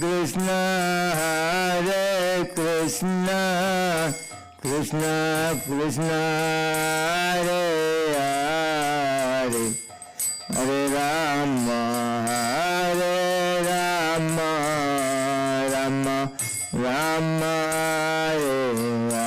Krishna, Hare Krishna, Krishna Krishna, Hare Hare, Hare Rama, Hare Rama, Rama Rama, Hare Hare.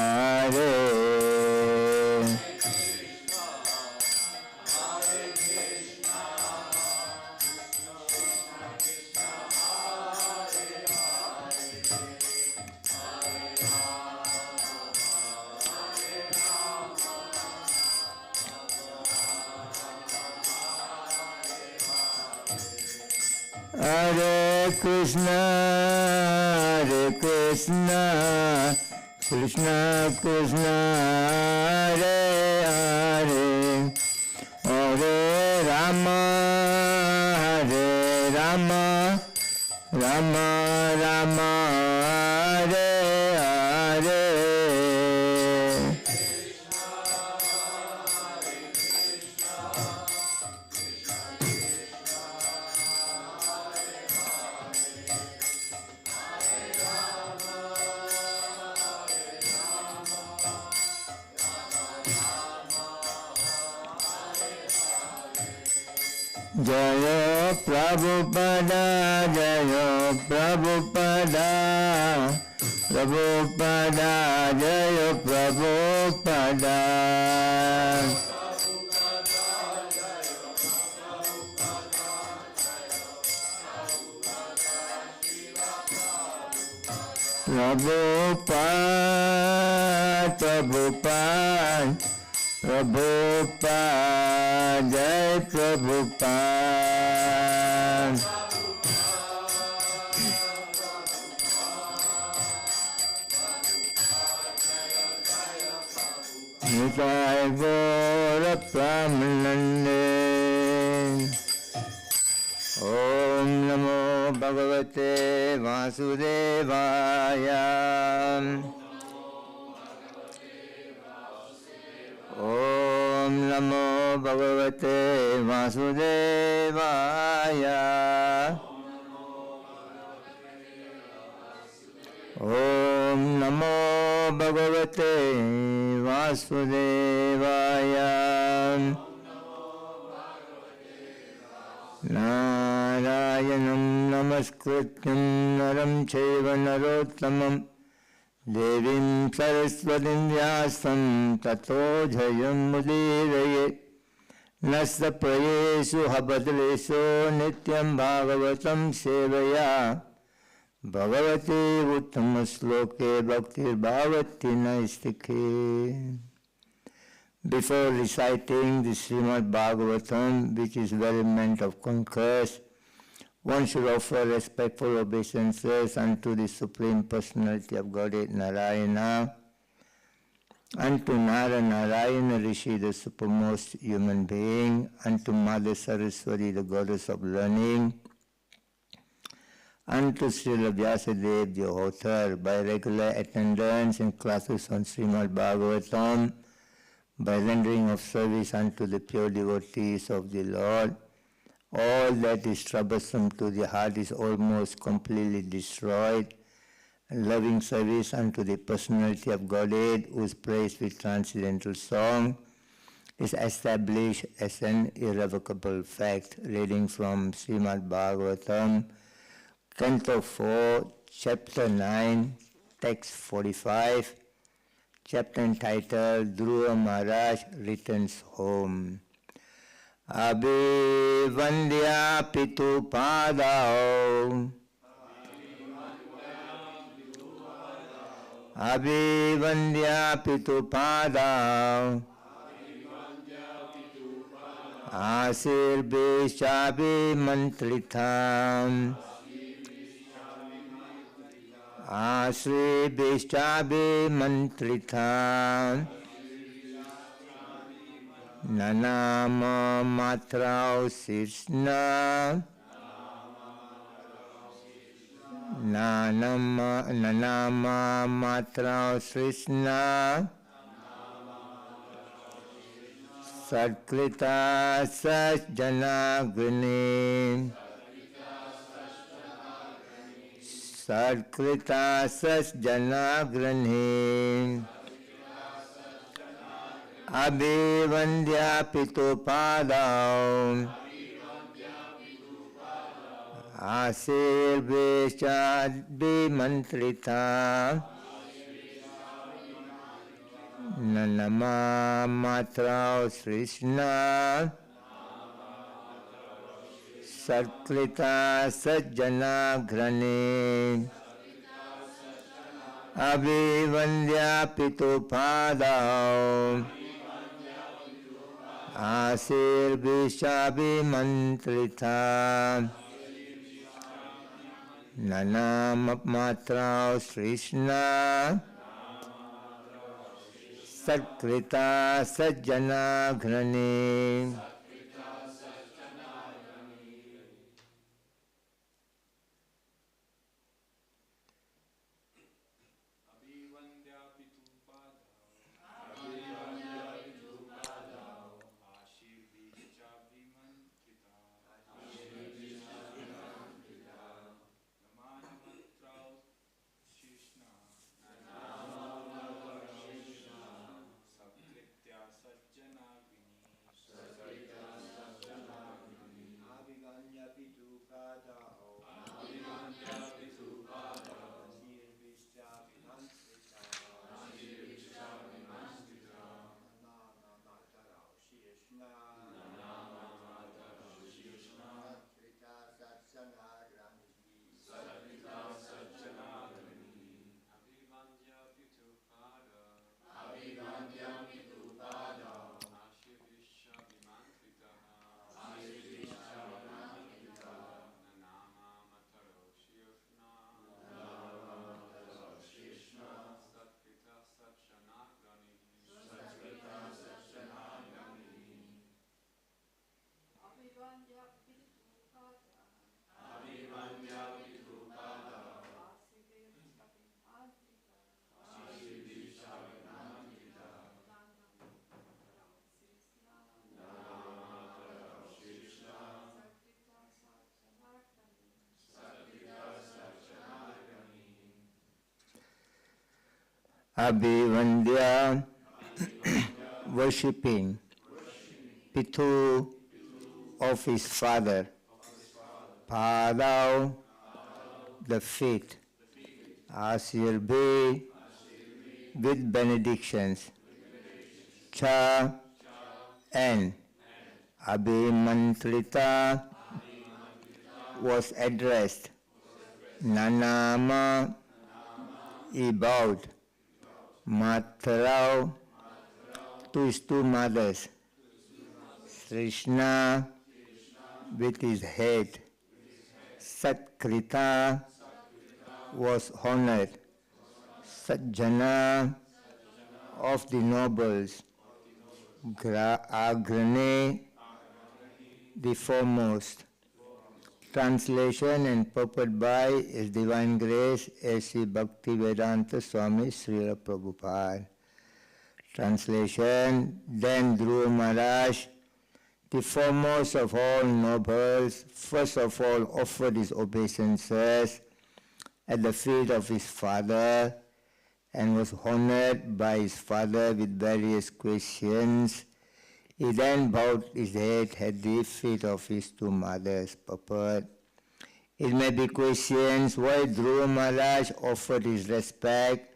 Hare Krishna, Hare Krishna, Krishna Krishna, Hare Hare, Hare Rama, Hare Rama, Rama Rama, Hare Hare. Jaya Prabhupada, Jaya Prabhupada, Prabhupada, Jaya Prabhupada. Prabhupada, Prabhupada, Prabhupada, Jai Prabhupada. Nitai Gora Pramanande. Om Namo Bhagavate Vasudevaya. Om Namo Bhagavate Vasudevaya. Om Namo Bhagavate Vasudevaya. Narayanam Namaskrityam Naram Chaiva Narottamam Devim Saraswatim Vyasam Tato Jayam Mudiraye. Nasta Prayesu Habadresu Nityam Bhagavatam Sevaya. Bhagavate Uttama Sloke Bhaktir Bhavati Naistike. Before reciting the Srimad Bhagavatam, which is very meant of concourse, one should offer respectful obeisances unto the Supreme Personality of Godhead Narayana, unto Nara Narayana Rishi, the supermost human being, unto Mother Saraswati, the goddess of learning, unto Srila Vyasadeva, the author, by regular attendance in classes on Srimad Bhagavatam, by rendering of service unto the pure devotees of the Lord, all that is troublesome to the heart is almost completely destroyed, and loving service unto the Personality of Godhead, who is praised with transcendental song, is established as an irrevocable fact. Reading from Srimad Bhagavatam, Canto 4, Chapter 9, Text 45, chapter entitled Dhruva Maharaj Returns Home. Abhivandya Pitu Padao, Abhivandya Pitu Padao, Asirbhishabhi Mantritam, Asri Bishtabi Mantritam, Nanama Matrao Sisna, Nanama Matrao Sisna, Satkrita Sajjana Grini, Sarkrita Sajjanagrani Abhivandya Pitupadam Asirbhishadvimantrita Nanama Matra Srishna Sarkrita Sajjanagrani Abhivandya Pitupadam Asirbhishabhimantrita Nanamatra Srishna Sarkrita Sajjanagrani. Abhivandya, worshipping Pithu of his father, Padav, the feet, Asirbhi, with benedictions, Cha, and Abhimantrita was addressed, Nanama, he bowed, Matarao, to his two mothers, Srishna, with his head, Satkrita, was honored, Sajjana, of the nobles, Agrane, the foremost. Translation and purport by His Divine Grace A.C. Bhakti Vedanta Swami Srila Prabhupada. Translation. Then Dhruva Maharaj, the foremost of all nobles, first of all offered his obeisances at the feet of his father and was honored by his father with various questions. He then bowed his head at the feet of his two mothers. Purport. It may be questions why Dhruva Maharaj offered his respect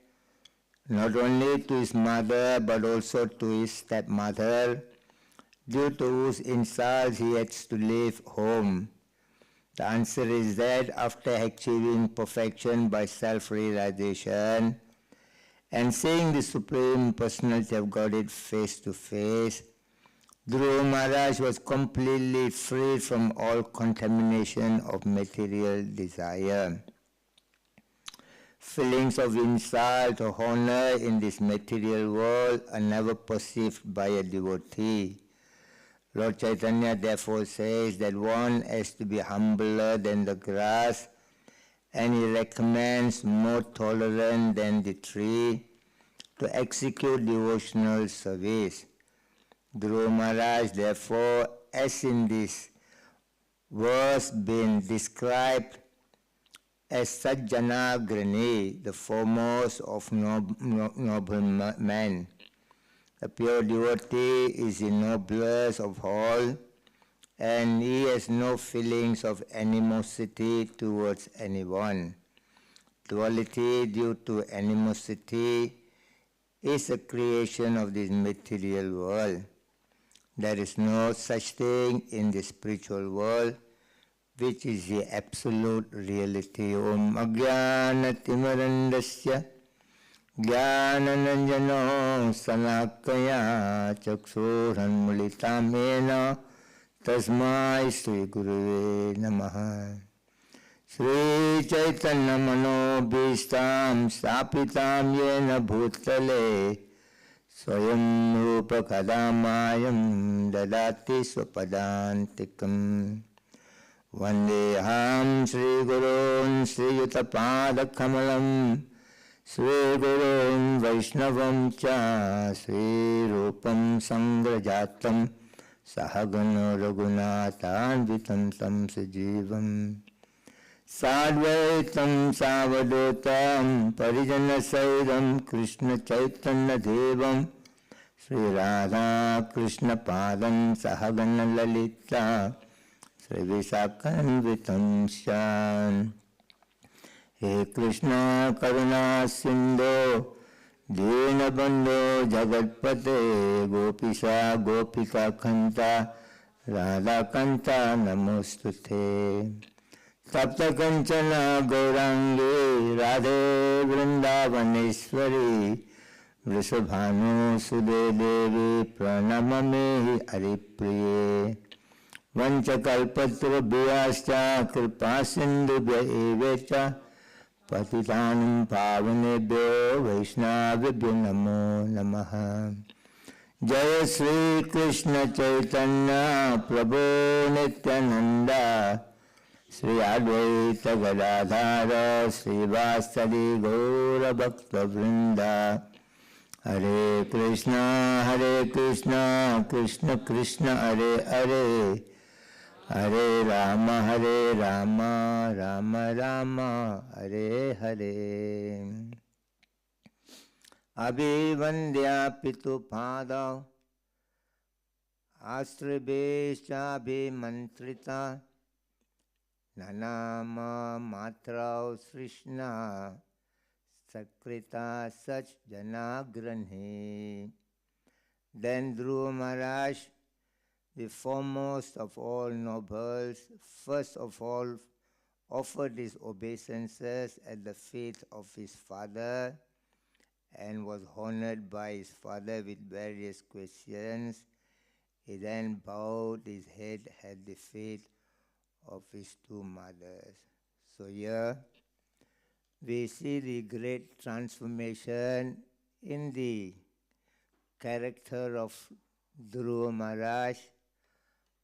not only to his mother but also to his stepmother, due to whose insults he had to leave home. The answer is that after achieving perfection by self-realization and seeing the Supreme Personality of Godhead face to face, Dhruva Maharaj was completely free from all contamination of material desire. Feelings of insult or honor in this material world are never perceived by a devotee. Lord Chaitanya therefore says that one has to be humbler than the grass, and he recommends more tolerant than the tree to execute devotional service. Dhruva Maharaj, therefore, as in this verse been described, as Sajjanagrani, the foremost of noble men. The pure devotee is the noblest of all, and he has no feelings of animosity towards anyone. Duality due to animosity is a creation of this material world. There is no such thing in the spiritual world, which is the absolute reality. Om Ajnana Timarandasya Jnananjano Salakaya Chaksuranmulitam Yena Tasmai Sri Gurave Namaha. Sri Chaitanya Manobhistam Stapitam Yena Bhutale Swayam Rupa Kadamayam Dadati Swapadantikam. Vandeham Sri Gurun Sri Yutapada Kamalam Sri Gurun Vaishnavam Cha Sri Rupam Sangrajatam Sahagana Raghunathanvitam Tam Sajivam Sadvaitam Savadotam Parijana Saidam Krishna Chaitanya Devam Sri Radha Krishna Padam Sahagana Lalita Sri Visakanvitam Shan. He Krishna Karuna Sindho Dinabandho Jagatpate Gopisa Gopika Kanta Radha Kanta Namostute Tapta Kanchana Gaurangi Radhe Vrindavaneshwari Vrishabhanu Sude Devi Pranamame Haripriye Vanchakalpatra Vyascha Kripa Sindhubhya Evecha Patitanam Pavanebhyo Vaishnavibhyo Namo Namaha. Jaya Sri Krishna Chaitanya Prabhu Nityananda Sri Advaita Gadadhara Sri Vasadi Gaura Bhakta Vrinda. Hare Krishna Krishna Krishna Hare Hare Hare Rama Rama Rama Hare Hare. Abhivandya Pitu Pada Astrabesha Abhimantrita Nanama Matra Srishna Sakrita Sach Janagrani. Then Dhruva Maharaj, the foremost of all nobles, first of all offered his obeisances at the feet of his father and was honored by his father with various questions. He then bowed his head at the feet of his two mothers. So here we see the great transformation in the character of Dhruva Maharaj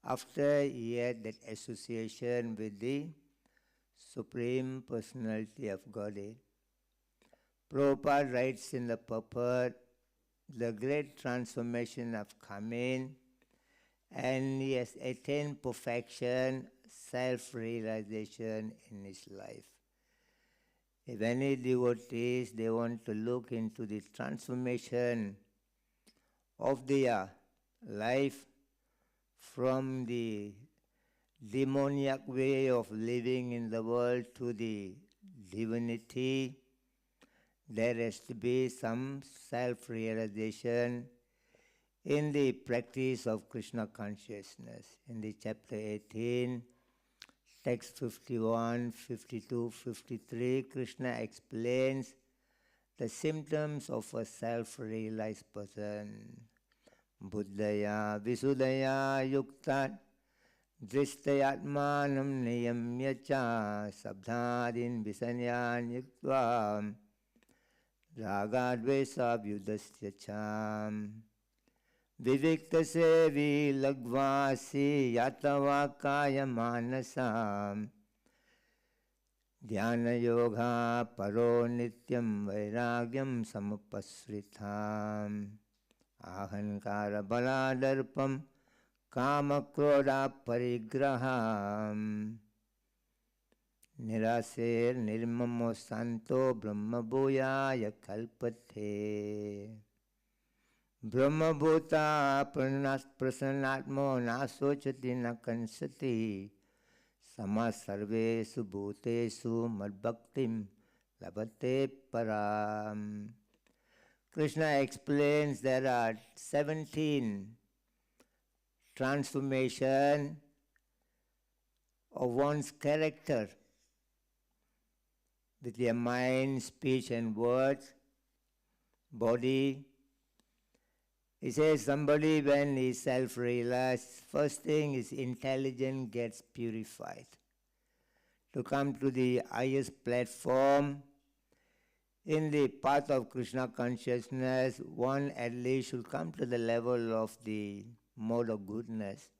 after he had that association with the Supreme Personality of Godhead. Prabhupada writes in the purport, the great transformation have come in and he has attained perfection, self-realization in his life. If any devotees, they want to look into the transformation of their life from the demoniac way of living in the world to the divinity, there has to be some self-realization in the practice of Krishna consciousness. In the chapter 18, text 51, 52, 53, Krishna explains the symptoms of a self-realized person. Buddhaya Visudaya Yuktat Dristayatmanam Niyamyacha Sabdhadin Visanyan Yuktvam Ragadvesa Vyudasya Cham Vivikta Sevi Lagvasi Yatava Kaya Manasam Dhyana Yoga Paro Nityam Vairagyam Samupasritam Ahankara Baladarpam Kama Kroda Parigraham. Nirasir nirmamo santo brahma bhuyaya kalpate. Brahma bhuta prasanatmo nasochati nakansati. Sama sarvesu bhutesu madbhaktim labate param. Krishna explains there are 17 transformation of one's character with their mind, speech and words, body. He says somebody when is self-realized, first thing is intelligence gets purified. To come to the highest platform in the path of Krishna consciousness, one at least should come to the level of the mode of goodness.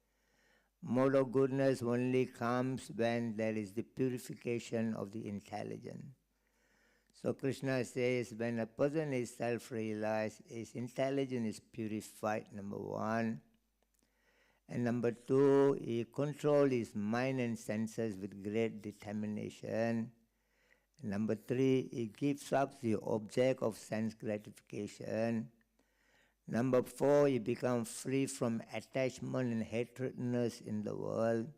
Mode of goodness only comes when there is the purification of the intelligence. So Krishna says when a person is self-realized, his intelligence is purified, number one. And number two, he controls his mind and senses with great determination. And number three, he gives up the object of sense gratification. Number four, he becomes free from attachment and hatredness in the world.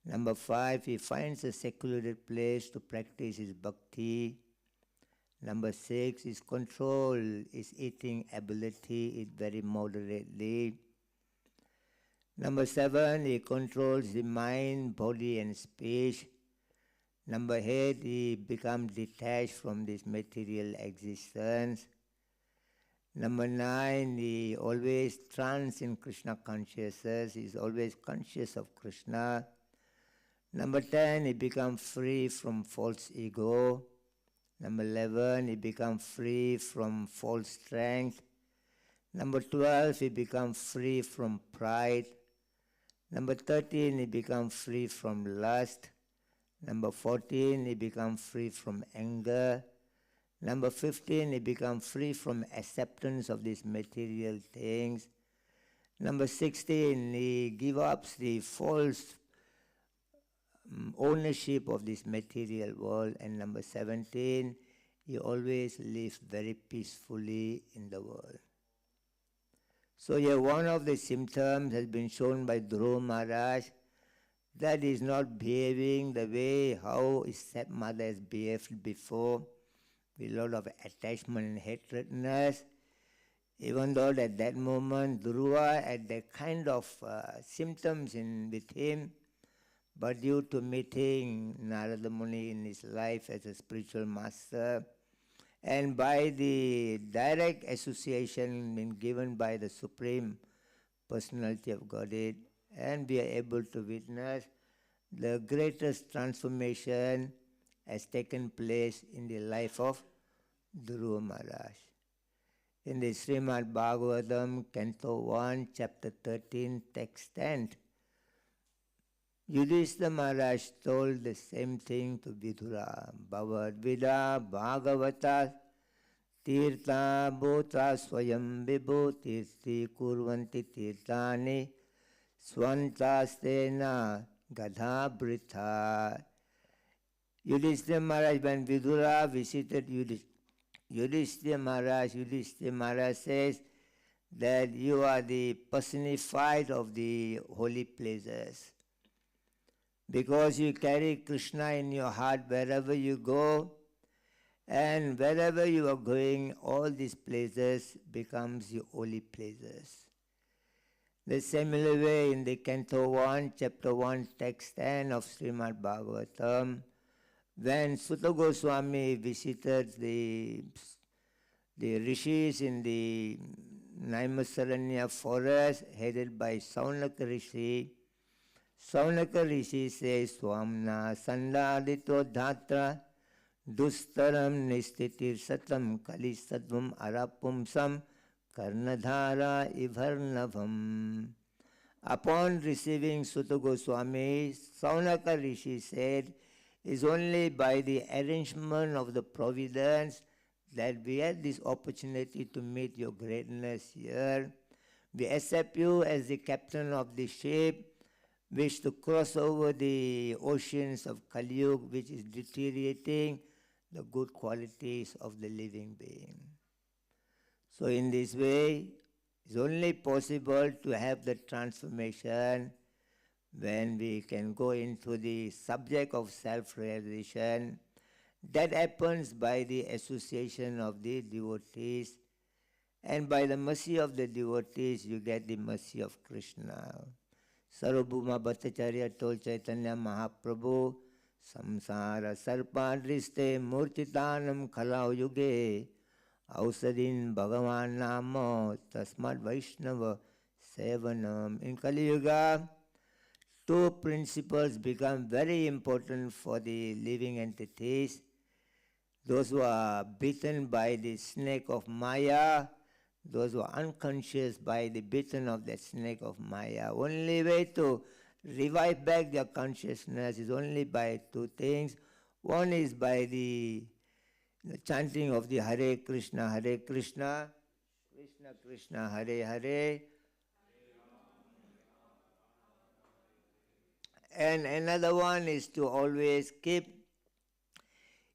Number five, he finds a secluded place to practice his bhakti. Number six, his control his eating ability, eat very moderately. Number seven, he controls the mind, body and speech. Number eight, he becomes detached from this material existence. Number nine, he always trance in Krishna consciousness, he is always conscious of Krishna. Number 10, he becomes free from false ego. Number 11, he becomes free from false strength. Number 12, he becomes free from pride. Number 13, he becomes free from lust. Number 14, he becomes free from anger. Number 15, he becomes free from acceptance of these material things. Number 16, he gives up the false ownership of this material world. And number 17, he always lives very peacefully in the world. So here one of the symptoms has been shown by Dhruva Maharaj, that he is not behaving the way how his stepmother has behaved before, with a lot of attachment and hatredness. Even though at that moment Dhruva had that kind of symptoms with him, but due to meeting Narada Muni in his life as a spiritual master, and by the direct association being given by the Supreme Personality of Godhead, and we are able to witness the greatest transformation has taken place in the life of Dhruva Maharaj. In the Srimad Bhagavatam, Canto 1, Chapter 13, Text 10, Yudhishthira Maharaj told the same thing to Vidura. Bhavad Vida Bhagavata Tirtha Bhuta Swayam Vibhu Tirthi Kurvanti Tirthani Swantastena Gadha Britha. Yudhishthira Maharaj, when Vidura visited Yudhishthira Maharaj says that you are the personified of the holy places. Because you carry Krishna in your heart wherever you go, and wherever you are going, all these places becomes your holy places. The similar way in the Canto 1, Chapter 1, Text 10 of Srimad Bhagavatam, when Sutta Goswami visited the rishis in the Naimisaranya forest headed by Saunaka Rishi, Saunaka Rishi says, Swamna Sandadito Dhatra Dustaram Nistitir Satam Kali Sadvam Arapumsam Karnadhara Ivarnavam. Upon receiving Sutta Goswami, Saunaka Rishi said, it's only by the arrangement of the providence that we had this opportunity to meet your greatness here. We accept you as the captain of the ship, wish to cross over the oceans of Kali Yuga, which is deteriorating the good qualities of the living being. So in this way, it's only possible to have the transformation when we can go into the subject of self-realization. That happens by the association of the devotees, and by the mercy of the devotees you get the mercy of Krishna. Sarvabhuma Bhattacharya told Chaitanya Mahaprabhu, Samsara Sarpadriste Murtitanam Khalau Yuge Ausadin Bhagavan Nama Tasmat Vaishnava Sevanam. In Kali Yuga, two principles become very important for the living entities. Those who are bitten by the snake of Maya, those who are unconscious by the bitten of that snake of Maya. Only way to revive back their consciousness is only by two things. One is by the chanting of the Hare Krishna, Krishna Krishna, Hare Hare. And another one is to always keep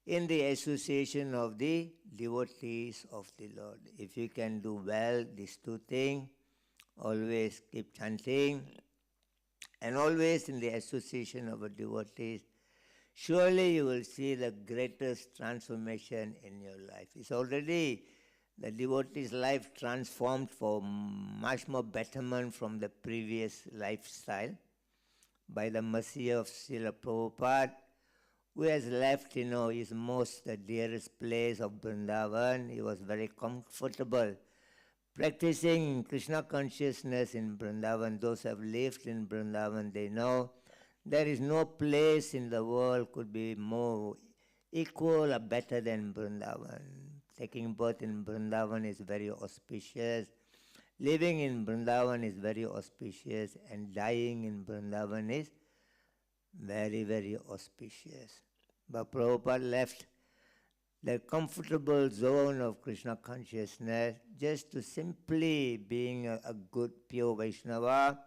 in the association of the devotees of the Lord. If you can do well these two things, always keep chanting, and always in the association of the devotees, surely you will see the greatest transformation in your life. It's already the devotee's life transformed for much more betterment from the previous lifestyle by the mercy of Srila Prabhupada, who has left, his most dearest place of Vrindavan. He was very comfortable practicing Krishna consciousness in Vrindavan. Those who have lived in Vrindavan, they know there is no place in the world could be more equal or better than Vrindavan. Taking birth in Vrindavan is very auspicious. Living in Vrindavan is very auspicious, and dying in Vrindavan is very, very auspicious. But Prabhupada left the comfortable zone of Krishna consciousness just to simply being a good pure Vaishnava,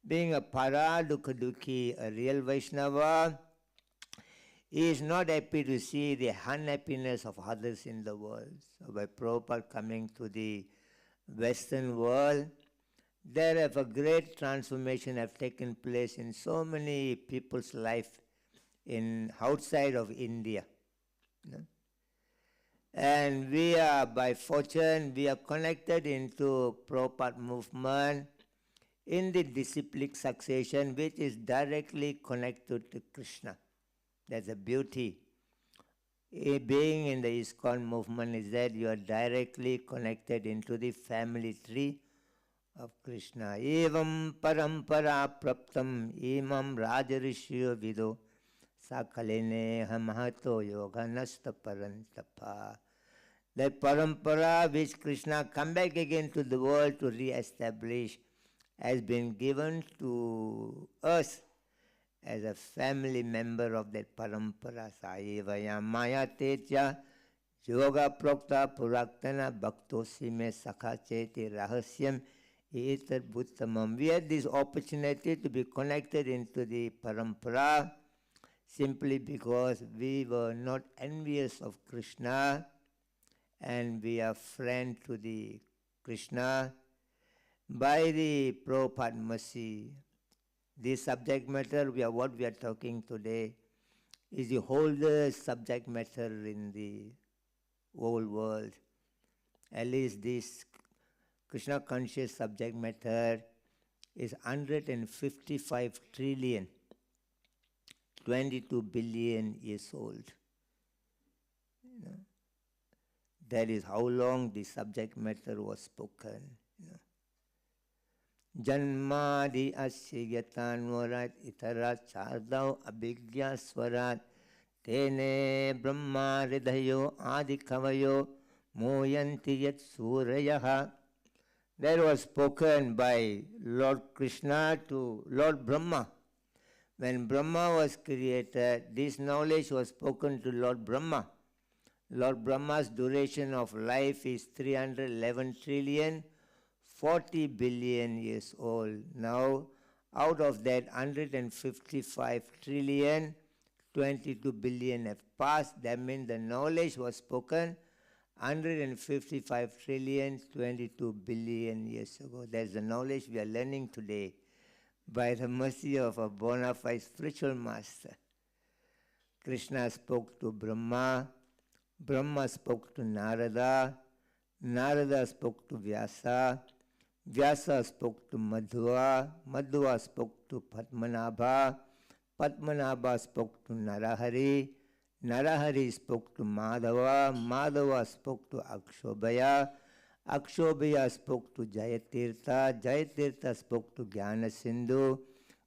being a Paradukhaduki, a real Vaishnava. He is not happy to see the unhappiness of others in the world. So by Prabhupada coming to the Western world, there have a great transformation have taken place in so many people's life in outside of India. And we are, by fortune, we are connected into Prabhupada movement in the disciplic succession, which is directly connected to Krishna. That's a beauty. Being in the ISKCON movement is that you are directly connected into the family tree of Krishna. Evam parampara praptam imam rajarishyo vido sakalene hamahato yoga nasta parantapa. That parampara which Krishna come back again to the world to re-establish has been given to us as a family member of that parampara. Saevaya maya teja yoga prokta puraktana bhaktosi me sakha cheti rahasyam etar bhuttamam. We had this opportunity to be connected into the parampara simply because we were not envious of Krishna, and we are friend to the Krishna by the Prabhupada mercy. This subject matter, what we are talking today, is the oldest subject matter in the whole world. At least this Krishna conscious subject matter is 155 trillion, 22 billion years old. That is how long the subject matter was spoken. Janmadi asyatanvarat itarat chardau abhigya swarat tene brahma ridhayo adikavayo moyanti yat surayaha. That was spoken by Lord Krishna to Lord Brahma. When Brahma was created, this knowledge was spoken to Lord Brahma. Lord Brahma's duration of life is 311 trillion, 40 billion years old. Now, Out of that, 155 trillion, 22 billion have passed. That means the knowledge was spoken 155 trillion, 22 billion years ago. That's the knowledge we are learning today by the mercy of a bona fide spiritual master. Krishna spoke to Brahma, Brahma spoke to Narada, Narada spoke to Vyasa, Vyasa spoke to Madhva, Madhva spoke to Padmanabha, Padmanabha spoke to Narahari, Narahari spoke to Madhava, Madhava spoke to Akshobhaya, Akshobhaya spoke to Jayatirtha, Jayatirtha spoke to Jnana Sindhu,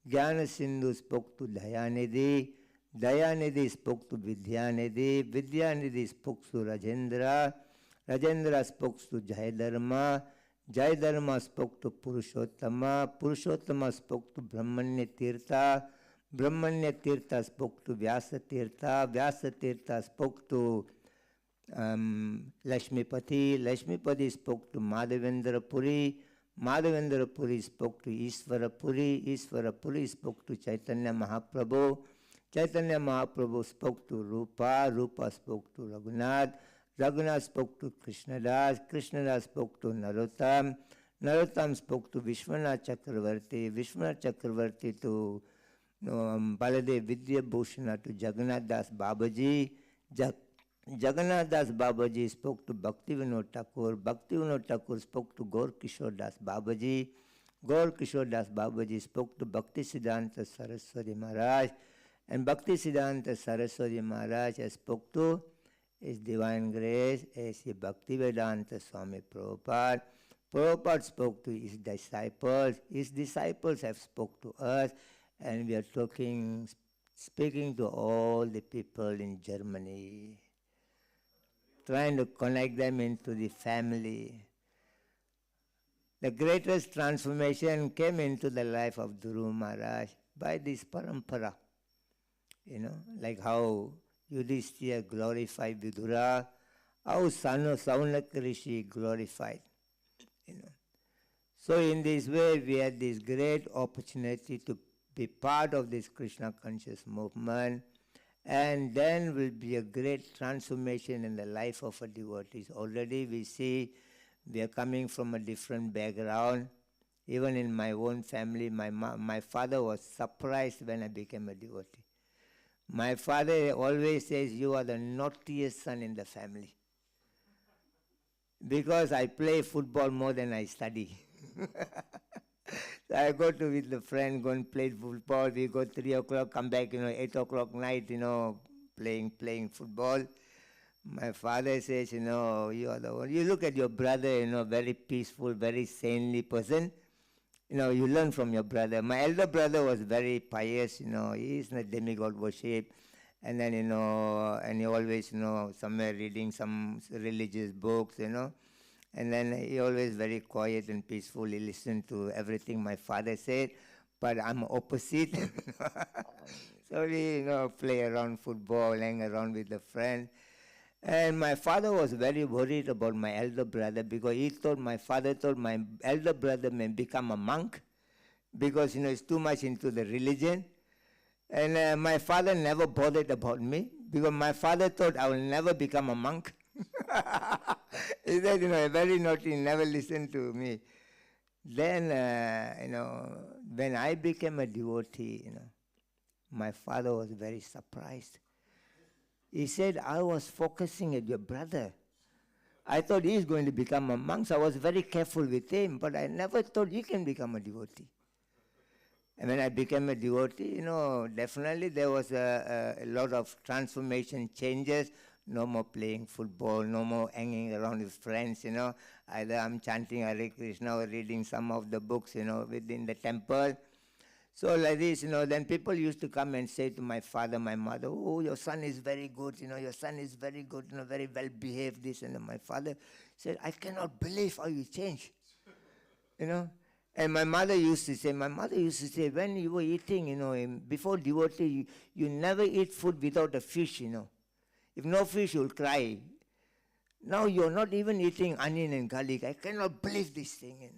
Jnana Sindhu spoke to Dayanidhi, Dayanidhi spoke to Vidyanidhi, Vidyanidhi spoke to Rajendra, Rajendra spoke to Jayadharma, Jayadharma spoke to Purushottama, Purushottama spoke to Brahmanya Tirtha, Brahmanya Tirtha spoke to Vyasa Tirtha, Vyasa Tirtha spoke to Lakshmipati, Lakshmipati spoke to Madhavendra Puri, Madhavendra Puri spoke to Ishvara Puri, Ishvara Puri spoke to Chaitanya Mahaprabhu, Chaitanya Mahaprabhu spoke to Rupa, Rupa spoke to Raghunath, Raghunath spoke to Krishnadas, Krishnadas spoke to Narottam, Narottam spoke to Vishwanath Chakravarti, Vishwanath Chakravarti to Baladev Vidya Bhushana, to Jagannath Das Babaji, Jagannath Das Babaji spoke to Bhakti Vinod Thakur, Bhakti Vinod Thakur spoke to Gaur Kishore Das Babaji, Gaur Kishore Das Babaji spoke to Bhakti Siddhanta Saraswati Maharaj, and Bhakti Siddhanta Saraswati Maharaj spoke to His Divine Grace A.C. Bhaktivedanta Swami Prabhupada. Prabhupada spoke to his disciples have spoke to us, and we are speaking to all the people in Germany, trying to connect them into the family. The greatest transformation came into the life of Dhruva Maharaj by this parampara. Like how Yudhishthira glorified Vidura, how Saunaka Rishi glorified. So in this way, we had this great opportunity to be part of this Krishna conscious movement, and then will be a great transformation in the life of a devotee. Already we see we are coming from a different background. Even in my own family, my father was surprised when I became a devotee. My father always says, you are the naughtiest son in the family. Because I play football more than I study. So I go to with the friend, go and play football. We go 3 o'clock, come back, 8 o'clock night, playing football. My father says, you are the one. You look at your brother, very peaceful, very sanely person. You learn from your brother. My elder brother was very pious, he is in a demigod worship. And then, and he always, somewhere reading some religious books, And then he always very quiet and peaceful. He listened to everything my father said, but I'm opposite. So we, play around football, hang around with a friend. And my father was very worried about my elder brother because my father thought my elder brother may become a monk because, he's too much into the religion. And my father never bothered about me because my father thought I will never become a monk. He said, very naughty, never listened to me. Then, when I became a devotee, my father was very surprised. He said, I was focusing at your brother. I thought he is going to become a monk, so I was very careful with him, but I never thought he can become a devotee. And when I became a devotee, definitely there was a lot of transformation, changes. No more playing football, no more hanging around with friends, Either I'm chanting Hare Krishna or reading some of the books, within the temple. So like this, then people used to come and say to my father, my mother, oh, your son is very good, your son is very good, very well behaved, this. And my father said, I cannot believe how you changed, And my mother used to say, when you were eating, before devotee, you never eat food without a fish, If no fish, you'll cry. Now you're not even eating onion and garlic. I cannot believe this thing,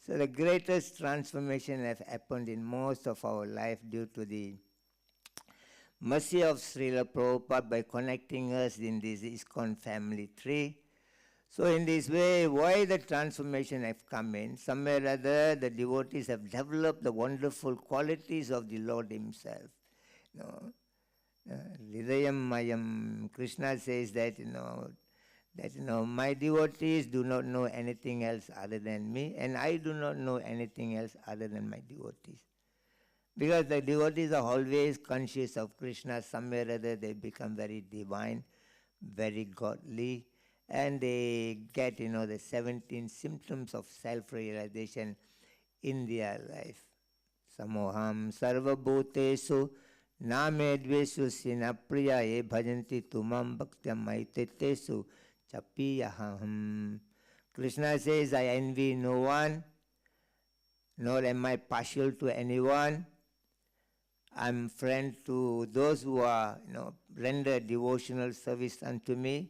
So the greatest transformation has happened in most of our life due to the mercy of Srila Prabhupada by connecting us in this ISKCON family tree. So in this way, why the transformation have come in? Somewhere or other, the devotees have developed the wonderful qualities of the Lord Himself. Hridayam Mayam. Krishna says that, my devotees do not know anything else other than me, and I do not know anything else other than my devotees. Because the devotees are always conscious of Krishna, somewhere or other they become very divine, very godly, and they get, the 17 symptoms of self-realization in their life. Samoham sarva bhutesu namedvesu sinapriya ye bhajanti tumam bhaktyam maitetesu chapiyaham. Krishna says, I envy no one, nor am I partial to anyone. I'm friend to those who are, render devotional service unto me.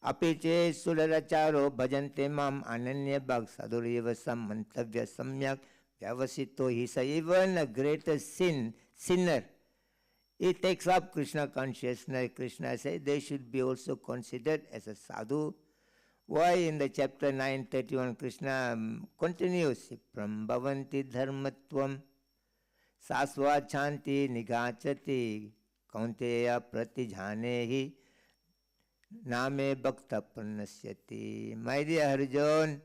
Apiche sudaracharo bhajante mam ananya bhag sadureva sam mantavya samyak vyavasito. He says, even a greater sinner, he takes up Krishna consciousness. Krishna says they should be also considered as a sadhu. Why in the chapter 9:31 Krishna continues, Pram bhavanti dharmatvam sasva chanti nigachati kaunteya pratijhanehi name bhakta pranasyati. My dear Arjuna,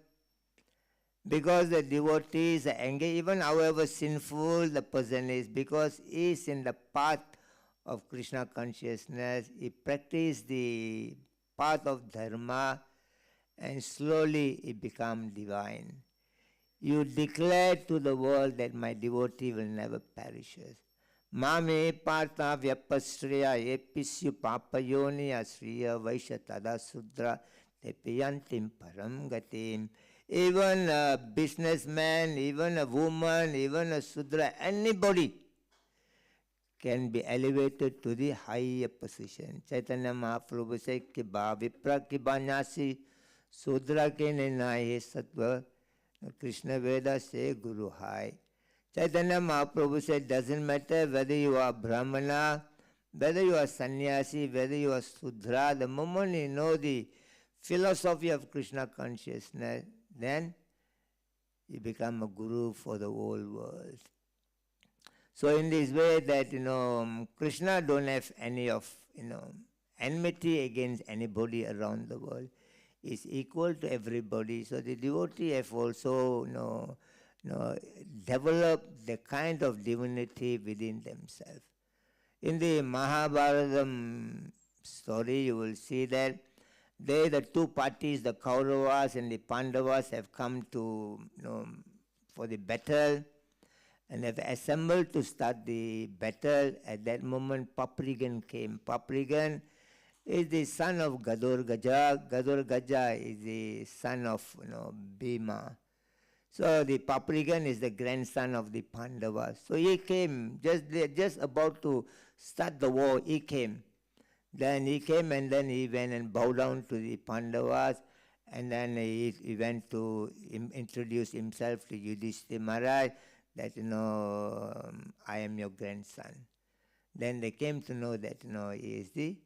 because the devotees are engaged, even however sinful the person is, because he is in the path of Krishna consciousness, he practices the path of dharma, and slowly he becomes divine. You declare to the world that my devotee will never perish. Mame partha vyapasriya episyu papayoni asriya vaisha tada sudra tepiyantim param gatim. Even a businessman, even a woman, even a sudra, anybody can be elevated to the higher position. Chaitanya Mahaprabhu says, Kiba vipra kiba nyasi sudra ke ninaye sattva. Krishna Veda say Guru Hai. Chaitanya Mahaprabhu said, doesn't matter whether you are Brahmana, whether you are sannyasi, whether you are Sudra, the moment you know the philosophy of Krishna consciousness, then you become a guru for the whole world. So in this way that, Krishna don't have any of, enmity against anybody around the world. Is equal to everybody. So the devotee have also, developed the kind of divinity within themselves. In the Mahabharata story, you will see that the two parties, the Kauravas and the Pandavas, have come to, for the battle, and have assembled to start the battle. At that moment, Paprigan came. Paprigan is the son of Gadur Gaja. Gadur Gaja is the son of Bhima. So the Paprigan is the grandson of the Pandavas. So he came, just about to start the war, he came. Then he came and then he went and bowed down to the Pandavas, and then he went to introduce himself to Yudhishthira Maharaj that, I am your grandson. Then they came to know that, he is the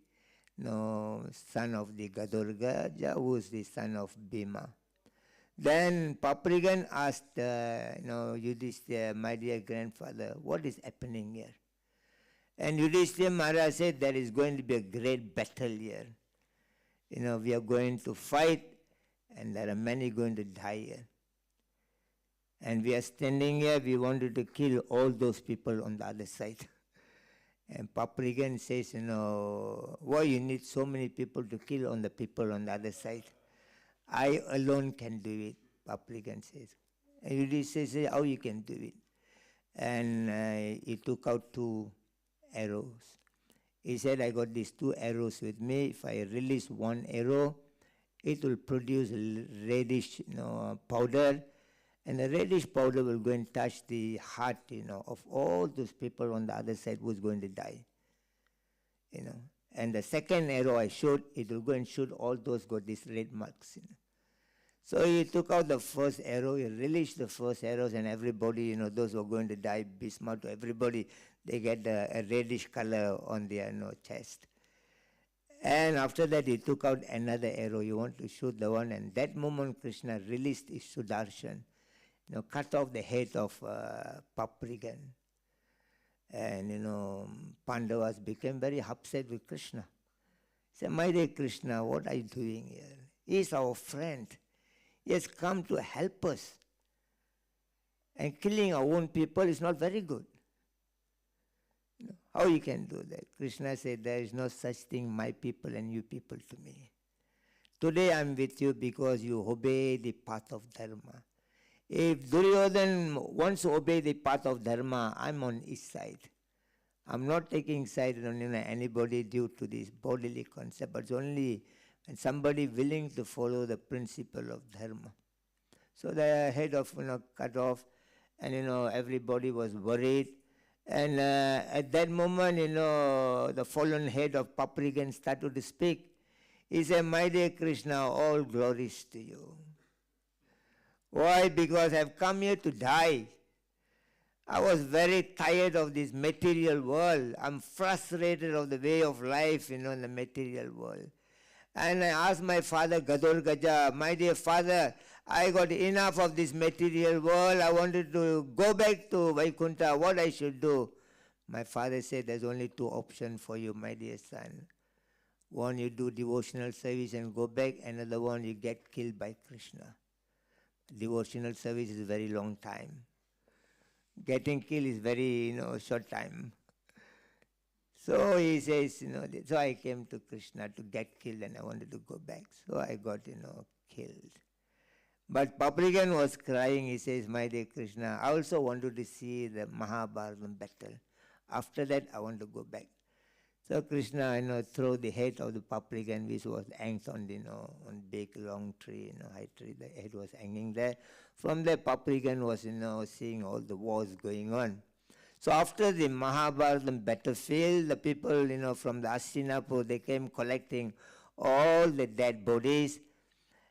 son of the Gadorgaja, who is the son of Bhima. Then Paprigan asked, Yudhishthira, my dear grandfather, what is happening here? And Yudhishthira Maharaj said, there is going to be a great battle here. We are going to fight, and there are many going to die here. And we are standing here, we wanted to kill all those people on the other side. And Paprigan says, why you need so many people to kill on the people on the other side? I alone can do it, Paprigan says. And Yudhishthira says, how you can do it? And he took out 2 arrows. He said, I got these 2 arrows with me. If I release 1 arrow, it will produce reddish powder. And the reddish powder will go and touch the heart, of all those people on the other side who's going to die. And the second arrow I shot, it will go and shoot all those got these red marks. So he took out the first arrow, he released the first arrows, and everybody, those who are going to die, Bhishma to everybody, they get a reddish color on their chest. And after that, he took out another arrow. He wanted to shoot the one, and that moment Krishna released his Sudarshan, cut off the head of Paprigan. And, Pandavas became very upset with Krishna. He said, my dear Krishna, what are you doing here? He is our friend. He has come to help us. And killing our own people is not very good. How you can do that? Krishna said, there is no such thing, my people and you people to me. Today I am with you because you obey the path of Dharma. If Duryodhan wants to obey the path of Dharma, I am on his side. I am not taking side on anybody due to this bodily concept, but it's only when somebody willing to follow the principle of Dharma. So the head of cut off, and everybody was worried. And at that moment, the fallen head of Paprigan started to speak. He said, my dear Krishna, all glories to you. Why? Because I've come here to die. I was very tired of this material world. I'm frustrated of the way of life, in the material world. And I asked my father, Gadol Gaja, my dear father, I got enough of this material world. I wanted to go back to Vaikuntha. What I should do? My father said, there's only two options for you, my dear son. One, you do devotional service and go back. Another one, you get killed by Krishna. Devotional service is a very long time. Getting killed is very, short time. So he says, so I came to Krishna to get killed and I wanted to go back. So I got, killed. But Paprigan was crying. He says, my dear Krishna, I also wanted to see the Mahabharata battle. After that, I want to go back. So Krishna, threw the head of the Paprigan, which was hanged on, on big long tree, high tree. The head was hanging there. From there, Paprigan was, seeing all the wars going on. So after the Mahabharata battlefield, the people, from the Hastinapur, they came collecting all the dead bodies.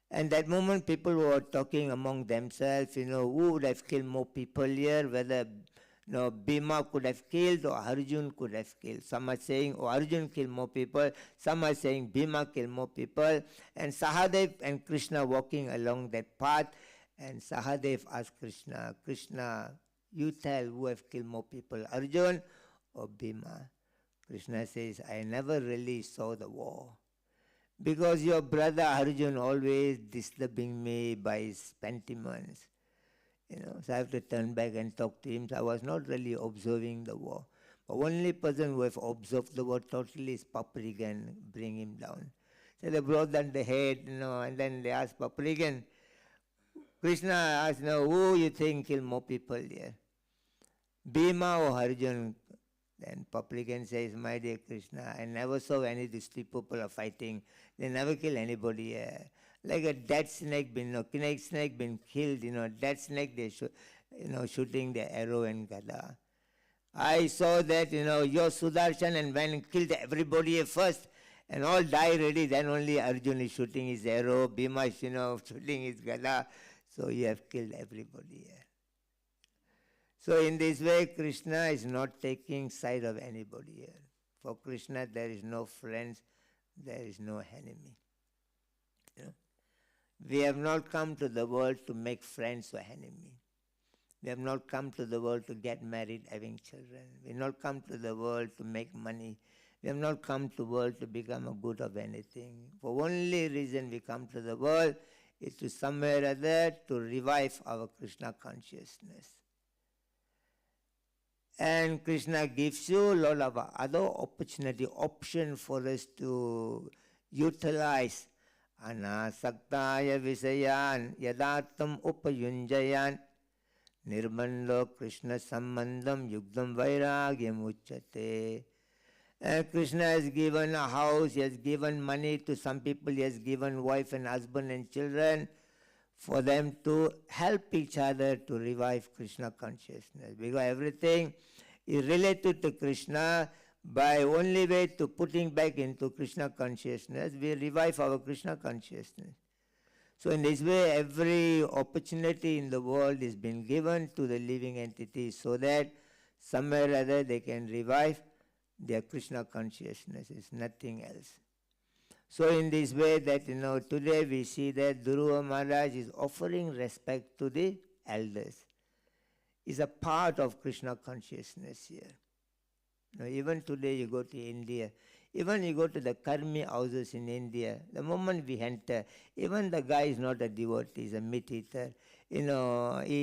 And that moment, people were talking among themselves, who would have killed more people here, whether Bhima could have killed or Arjun could have killed. Some are saying, Arjun killed more people. Some are saying Bhima killed more people. And Sahadev and Krishna walking along that path. And Sahadev asked Krishna, Krishna, you tell who have killed more people, Arjun or Bhima? Krishna says, I never really saw the war. Because your brother Arjun always disturbing me by his sentiments. So I have to turn back and talk to him. So I was not really observing the war. The only person who have observed the war totally is Paprigan, bring him down. So they brought down the head, and then they asked Paprigan, Krishna asked, who you think killed more people here? Bhima or Arjun? Then Paprigan says, my dear Krishna, I never saw any of these people are fighting. They never kill anybody here. Like a dead snake been killed, dead snake they shooting the arrow and gada. I saw that, your Sudarshan and went and killed everybody here first and all die ready. Then only Arjun is shooting his arrow, Bhima is, shooting his gada. So you have killed everybody here. So in this way, Krishna is not taking side of anybody here. For Krishna, there is no friends, there is no enemy. We have not come to the world to make friends or enemy. We have not come to the world to get married, having children. We have not come to the world to make money. We have not come to the world to become a good of anything. For only reason we come to the world is to somewhere or other to revive our Krishna consciousness. And Krishna gives you a lot of other option for us to utilize. Anasaktaya visayan yadatam upayunjayan nirbando Krishna sambandham yugdam vairagyam uchate. Krishna has given a house, he has given money to some people, he has given wife and husband and children for them to help each other to revive Krishna consciousness. Because everything is related to Krishna. By only way to putting back into Krishna consciousness, we revive our Krishna consciousness. So in this way, every opportunity in the world is being given to the living entities so that somewhere or other they can revive their Krishna consciousness. It's nothing else. So in this way that, today we see that Dhruva Maharaj is offering respect to the elders. It's a part of Krishna consciousness here. Even today you go to India, even you go to the Karmi houses in India, the moment we enter, even the guy is not a devotee, he's a meat eater. He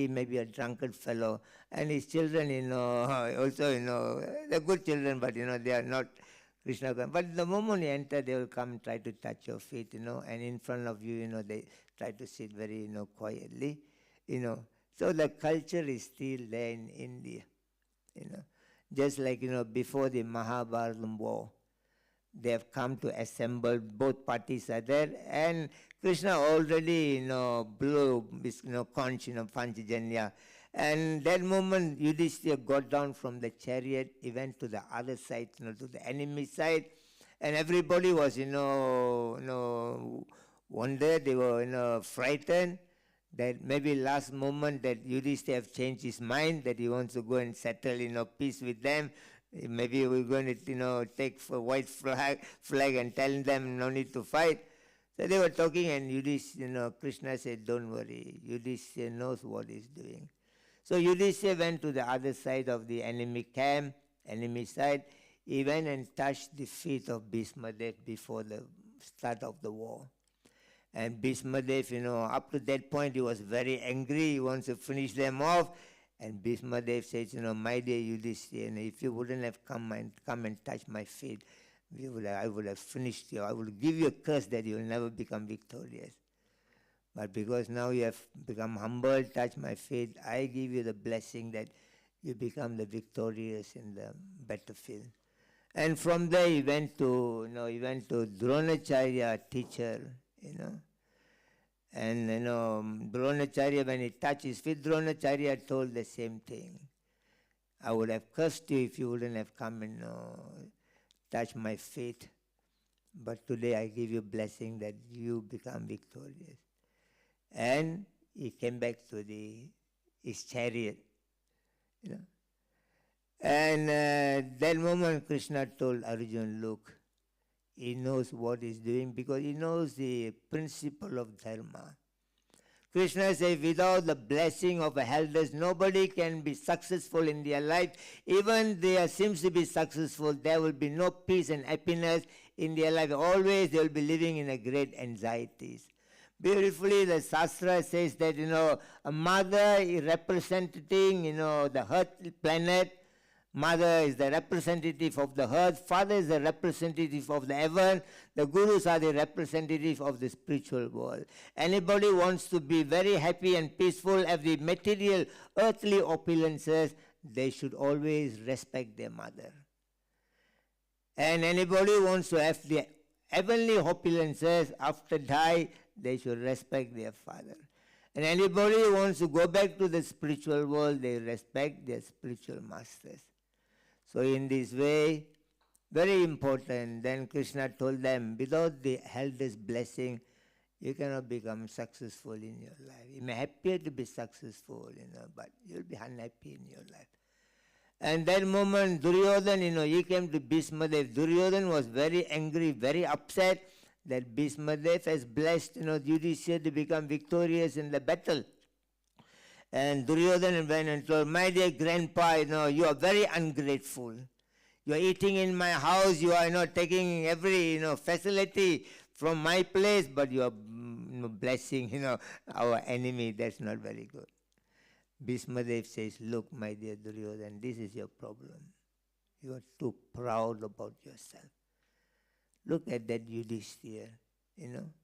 may be a drunkard fellow, and his children, also, they're good children, but, they are not Krishna. But the moment you enter, they will come and try to touch your feet, and in front of you, they try to sit very, quietly, So the culture is still there in India, Just like, before the Mahabharata war, they have come to assemble, both parties are there, and Krishna already, blew his, conch, Panchajanya. And that moment, Yudhishthira got down from the chariot, he went to the other side, to the enemy side, and everybody was, wondered, they were, frightened, that maybe last moment that Yudhishthira have changed his mind, that he wants to go and settle, peace with them. Maybe we're going to, take a white flag and tell them no need to fight. So they were talking, and Yudhishthira, Krishna said, don't worry, Yudhishthira knows what he's doing. So Yudhishthira went to the other side of the enemy camp, enemy side. He went and touched the feet of Bhismadev before the start of the war. And Bhismadev, up to that point, he was very angry. He wants to finish them off. And Bhismadev says, my dear Yudhishthira, if you wouldn't have come and touched my feet, I would have finished you. I would give you a curse that you will never become victorious. But because now you have become humble, touch my feet, I give you the blessing that you become the victorious in the battlefield. And from there he went to Dronacharya, teacher, And, Dronacharya, when he touched his feet, Dronacharya told the same thing. I would have cursed you if you wouldn't have come and touch my feet. But today I give you blessing that you become victorious. And he came back to his chariot. And that moment Krishna told Arjuna, look, he knows what he's doing because he knows the principle of dharma. Krishna says, without the blessing of elders, nobody can be successful in their life. Even they seems to be successful, there will be no peace and happiness in their life. Always they will be living in a great anxieties. Beautifully, the Shastra says that, a mother is representing, the earth planet. Mother is the representative of the earth. Father is the representative of the heaven. The gurus are the representative of the spiritual world. Anybody wants to be very happy and peaceful, have the material, earthly opulences, they should always respect their mother. And anybody wants to have the heavenly opulences, after die, they should respect their father. And anybody who wants to go back to the spiritual world, they respect their spiritual masters. So in this way, very important, then Krishna told them, without the elders' blessing, you cannot become successful in your life. You may appear to be successful, but you'll be unhappy in your life. And that moment, Duryodhana, he came to Bhismadev. Duryodhana was very angry, very upset that Bhismadev has blessed, Yudhishthira to become victorious in the battle. And Duryodhana went and told, my dear grandpa, you are very ungrateful. You are eating in my house, you are taking every facility from my place, but you are blessing our enemy. That's not very good. Bhismadev says, look, my dear Duryodhana, this is your problem. You are too proud about yourself. Look at that Yudhishthira,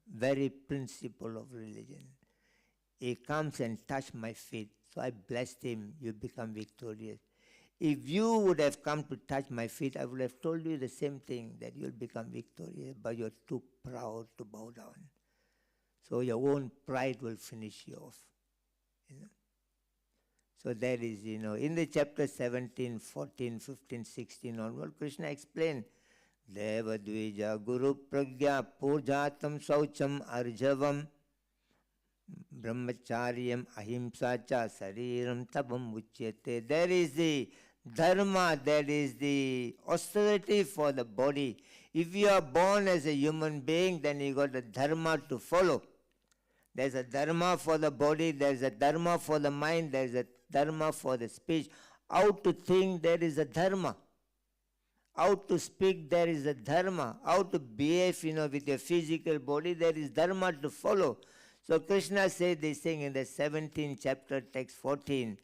very principle of religion. He comes and touched my feet, so I blessed him, you become victorious. If you would have come to touch my feet, I would have told you the same thing, that you'll become victorious, but you're too proud to bow down. So your own pride will finish you off. So that is, in the chapter 17, 14, 15, 16 onward, Krishna explained, Deva Dvija Guru Pragya Purjatam Saucham Arjavam brahmacharyam ahimsa cha sariram tabam uchyate. There is the dharma, there is the austerity for the body. If you are born as a human being, then you got a dharma to follow. There's a dharma for the body, there's a dharma for the mind, there's a dharma for the speech. How to think, there is a dharma. How to speak, there is a dharma. How to behave, with your physical body, there is dharma to follow. So Krishna said this thing in the 17th chapter, text 14.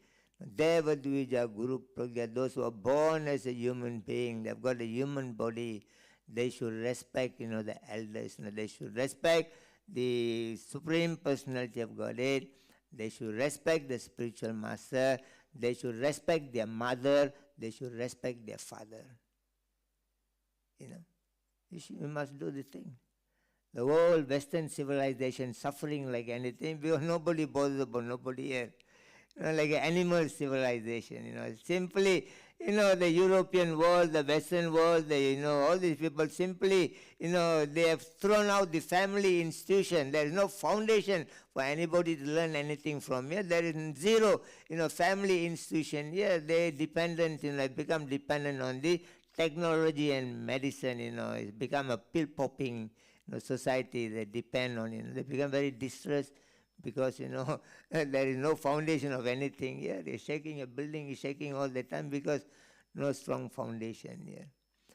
Deva Dvija Guru Pragya, those who are born as a human being, they've got a human body, they should respect, the elders. They should respect the Supreme Personality of Godhead. They should respect the spiritual master. They should respect their mother. They should respect their father. You must do the thing. The whole Western civilization suffering like anything because nobody bothers about nobody here. Like an animal civilization, simply, the European world, the Western world, all these people simply, they have thrown out the family institution. There is no foundation for anybody to learn anything from here. There is zero, family institution here. They dependent, become dependent on the technology and medicine, it's become a pill-popping society. They depend on, they become very distressed because, there is no foundation of anything here. They're shaking a building, is shaking all the time because no strong foundation here.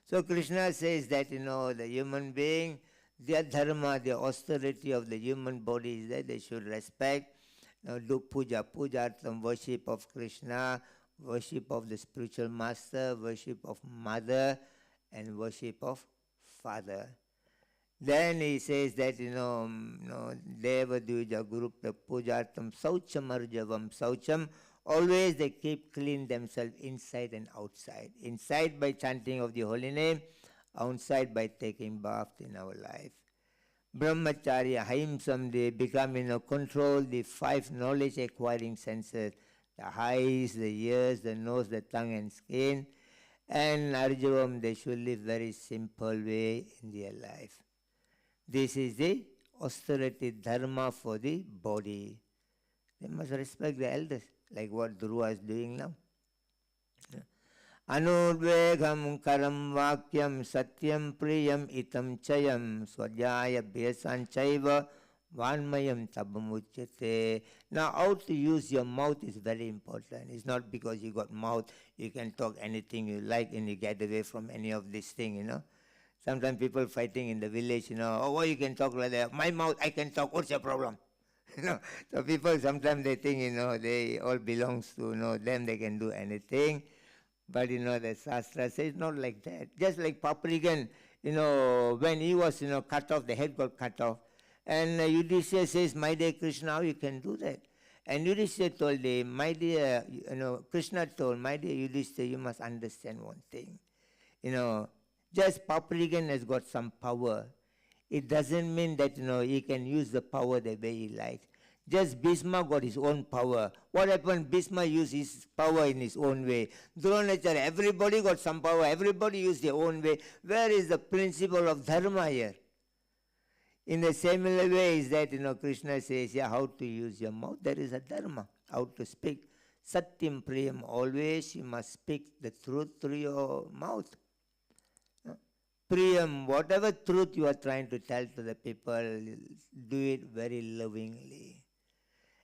So Krishna says that, the human being, their dharma, the austerity of the human body is that they should respect, do puja, worship of Krishna, worship of the spiritual master, worship of mother, and worship of father. Then he says that, Deva Dvija Guru Pujartam Saucham Arjavam Saucham. Always they keep clean themselves inside and outside. Inside by chanting of the holy name, outside by taking bath in our life. Brahmacharya, Haimsam, they become, control the 5 knowledge acquiring senses. The eyes, the ears, the nose, the tongue and skin. And Arjavam, they should live very simple way in their life. This is the austerity dharma for the body. They must respect the elders, like what Dhruva is doing now. Anudvegam karam vakyam satyam priyam itam chayam swajaya bhesanchaiva vanmayam tabamuchyate. Now, how to use your mouth is very important. It's not because you got mouth, you can talk anything you like and you get away from any of these things, Sometimes people fighting in the village, oh, you can talk like that. My mouth, I can talk. What's your problem? So people sometimes they think, they all belongs to, them, they can do anything. But, the Shastra says not like that. Just like Paprigan, when he was, cut off, the head got cut off. And Yudhishthira says, my dear Krishna, how you can do that? And Yudhishthira told him, my dear, Krishna told, my dear Yudhishthira, you must understand one thing. Just Paprigan has got some power. It doesn't mean that, he can use the power the way he likes. Just Bhishma got his own power. What happened? Bhishma used his power in his own way. Dronacharya, everybody got some power. Everybody used their own way. Where is the principle of dharma here? In the similar way is that, Krishna says, how to use your mouth. There is a dharma, how to speak. Satyam priyam, always you must speak the truth through your mouth. Priyam, whatever truth you are trying to tell to the people, do it very lovingly.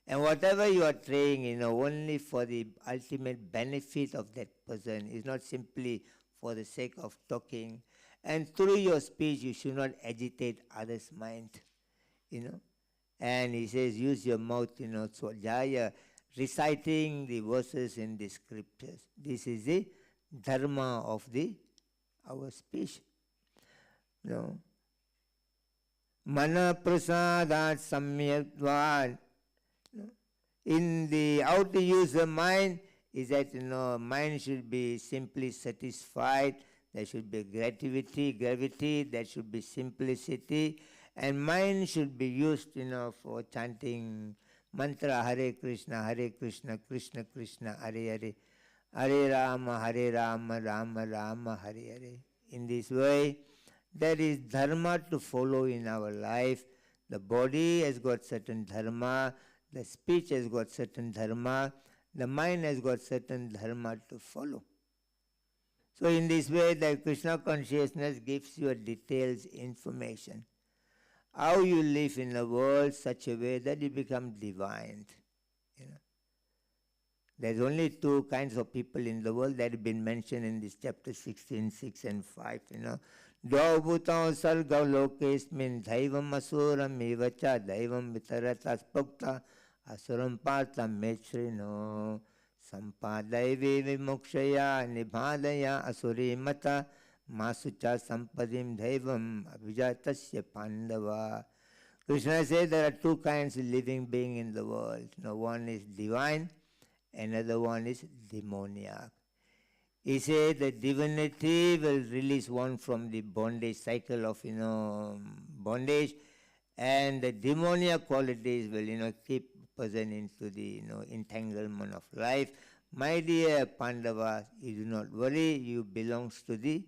And whatever you are saying, only for the ultimate benefit of that person. It's not simply for the sake of talking. And through your speech, you should not agitate others' mind, And he says, use your mouth, Swajaya, reciting the verses in the scriptures. This is the dharma of our speech. Mana prasadat samyadvad. In the how to use the mind is that mind should be simply satisfied. There should be gravity. There should be simplicity, and mind should be used, for chanting mantra Hare Krishna, Krishna Krishna, Hare Hare, Hare Rama, Rama Rama, Hare Hare. In this way, there is dharma to follow in our life. The body has got certain dharma. The speech has got certain dharma, the mind has got certain dharma to follow. So in this way, the Krishna consciousness gives you a detailed information. How you live in the world such a way that you become divine. You know. There's only two kinds of people in the world that have been mentioned in this chapter 16, 6 and 5. You know. Dvaubutam sarga lokesmin dhaivam asuram evacha dhaivam vitaratas pukta asuram partha mechrino sampadaivi vimukshaya nibhadaya asuri mata masucha sampadim dhaivam avijatasya pandava. Krishna says there are two kinds of living being in the world. You know, one is divine, another one is demoniac. He said that divinity will release one from the bondage cycle of bondage, and the demoniac qualities will keep person into the entanglement of life. My dear Pandavas, you do not worry, you belongs to the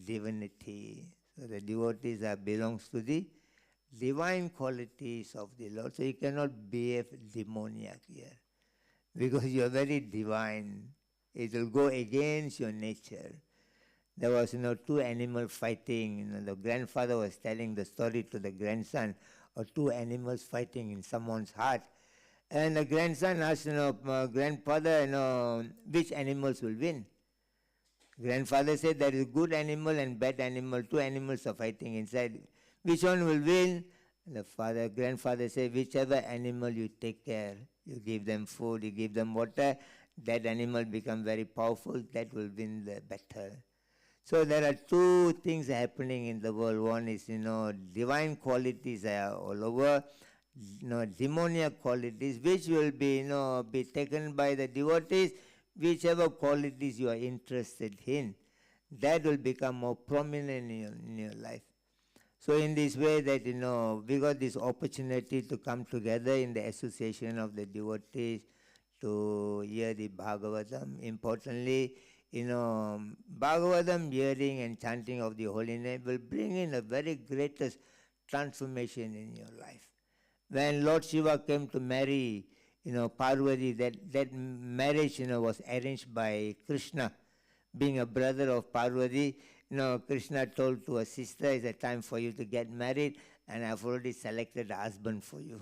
divinity. So the devotees belongs to the divine qualities of the Lord. So you cannot behave demoniac here, because you are very divine. It will go against your nature. There was two animals fighting. The grandfather was telling the story to the grandson of two animals fighting in someone's heart. And the grandson asked, grandfather, which animals will win? Grandfather said there is good animal and bad animal. Two animals are fighting inside. Which one will win? The grandfather said, whichever animal you take care, you give them food, you give them water, that animal become very powerful, that will win the battle. So there are two things happening in the world. One is, divine qualities are all over, demoniac qualities, which will be taken by the devotees. Whichever qualities you are interested in, that will become more prominent in your life. So in this way that, we got this opportunity to come together in the association of the devotees to hear the Bhagavatam. Importantly, Bhagavatam hearing and chanting of the holy name will bring in a very greatest transformation in your life. When Lord Shiva came to marry, Parvati, that marriage, was arranged by Krishna. Being a brother of Parvati, Krishna told to a sister, it's a time for you to get married, and I've already selected a husband for you.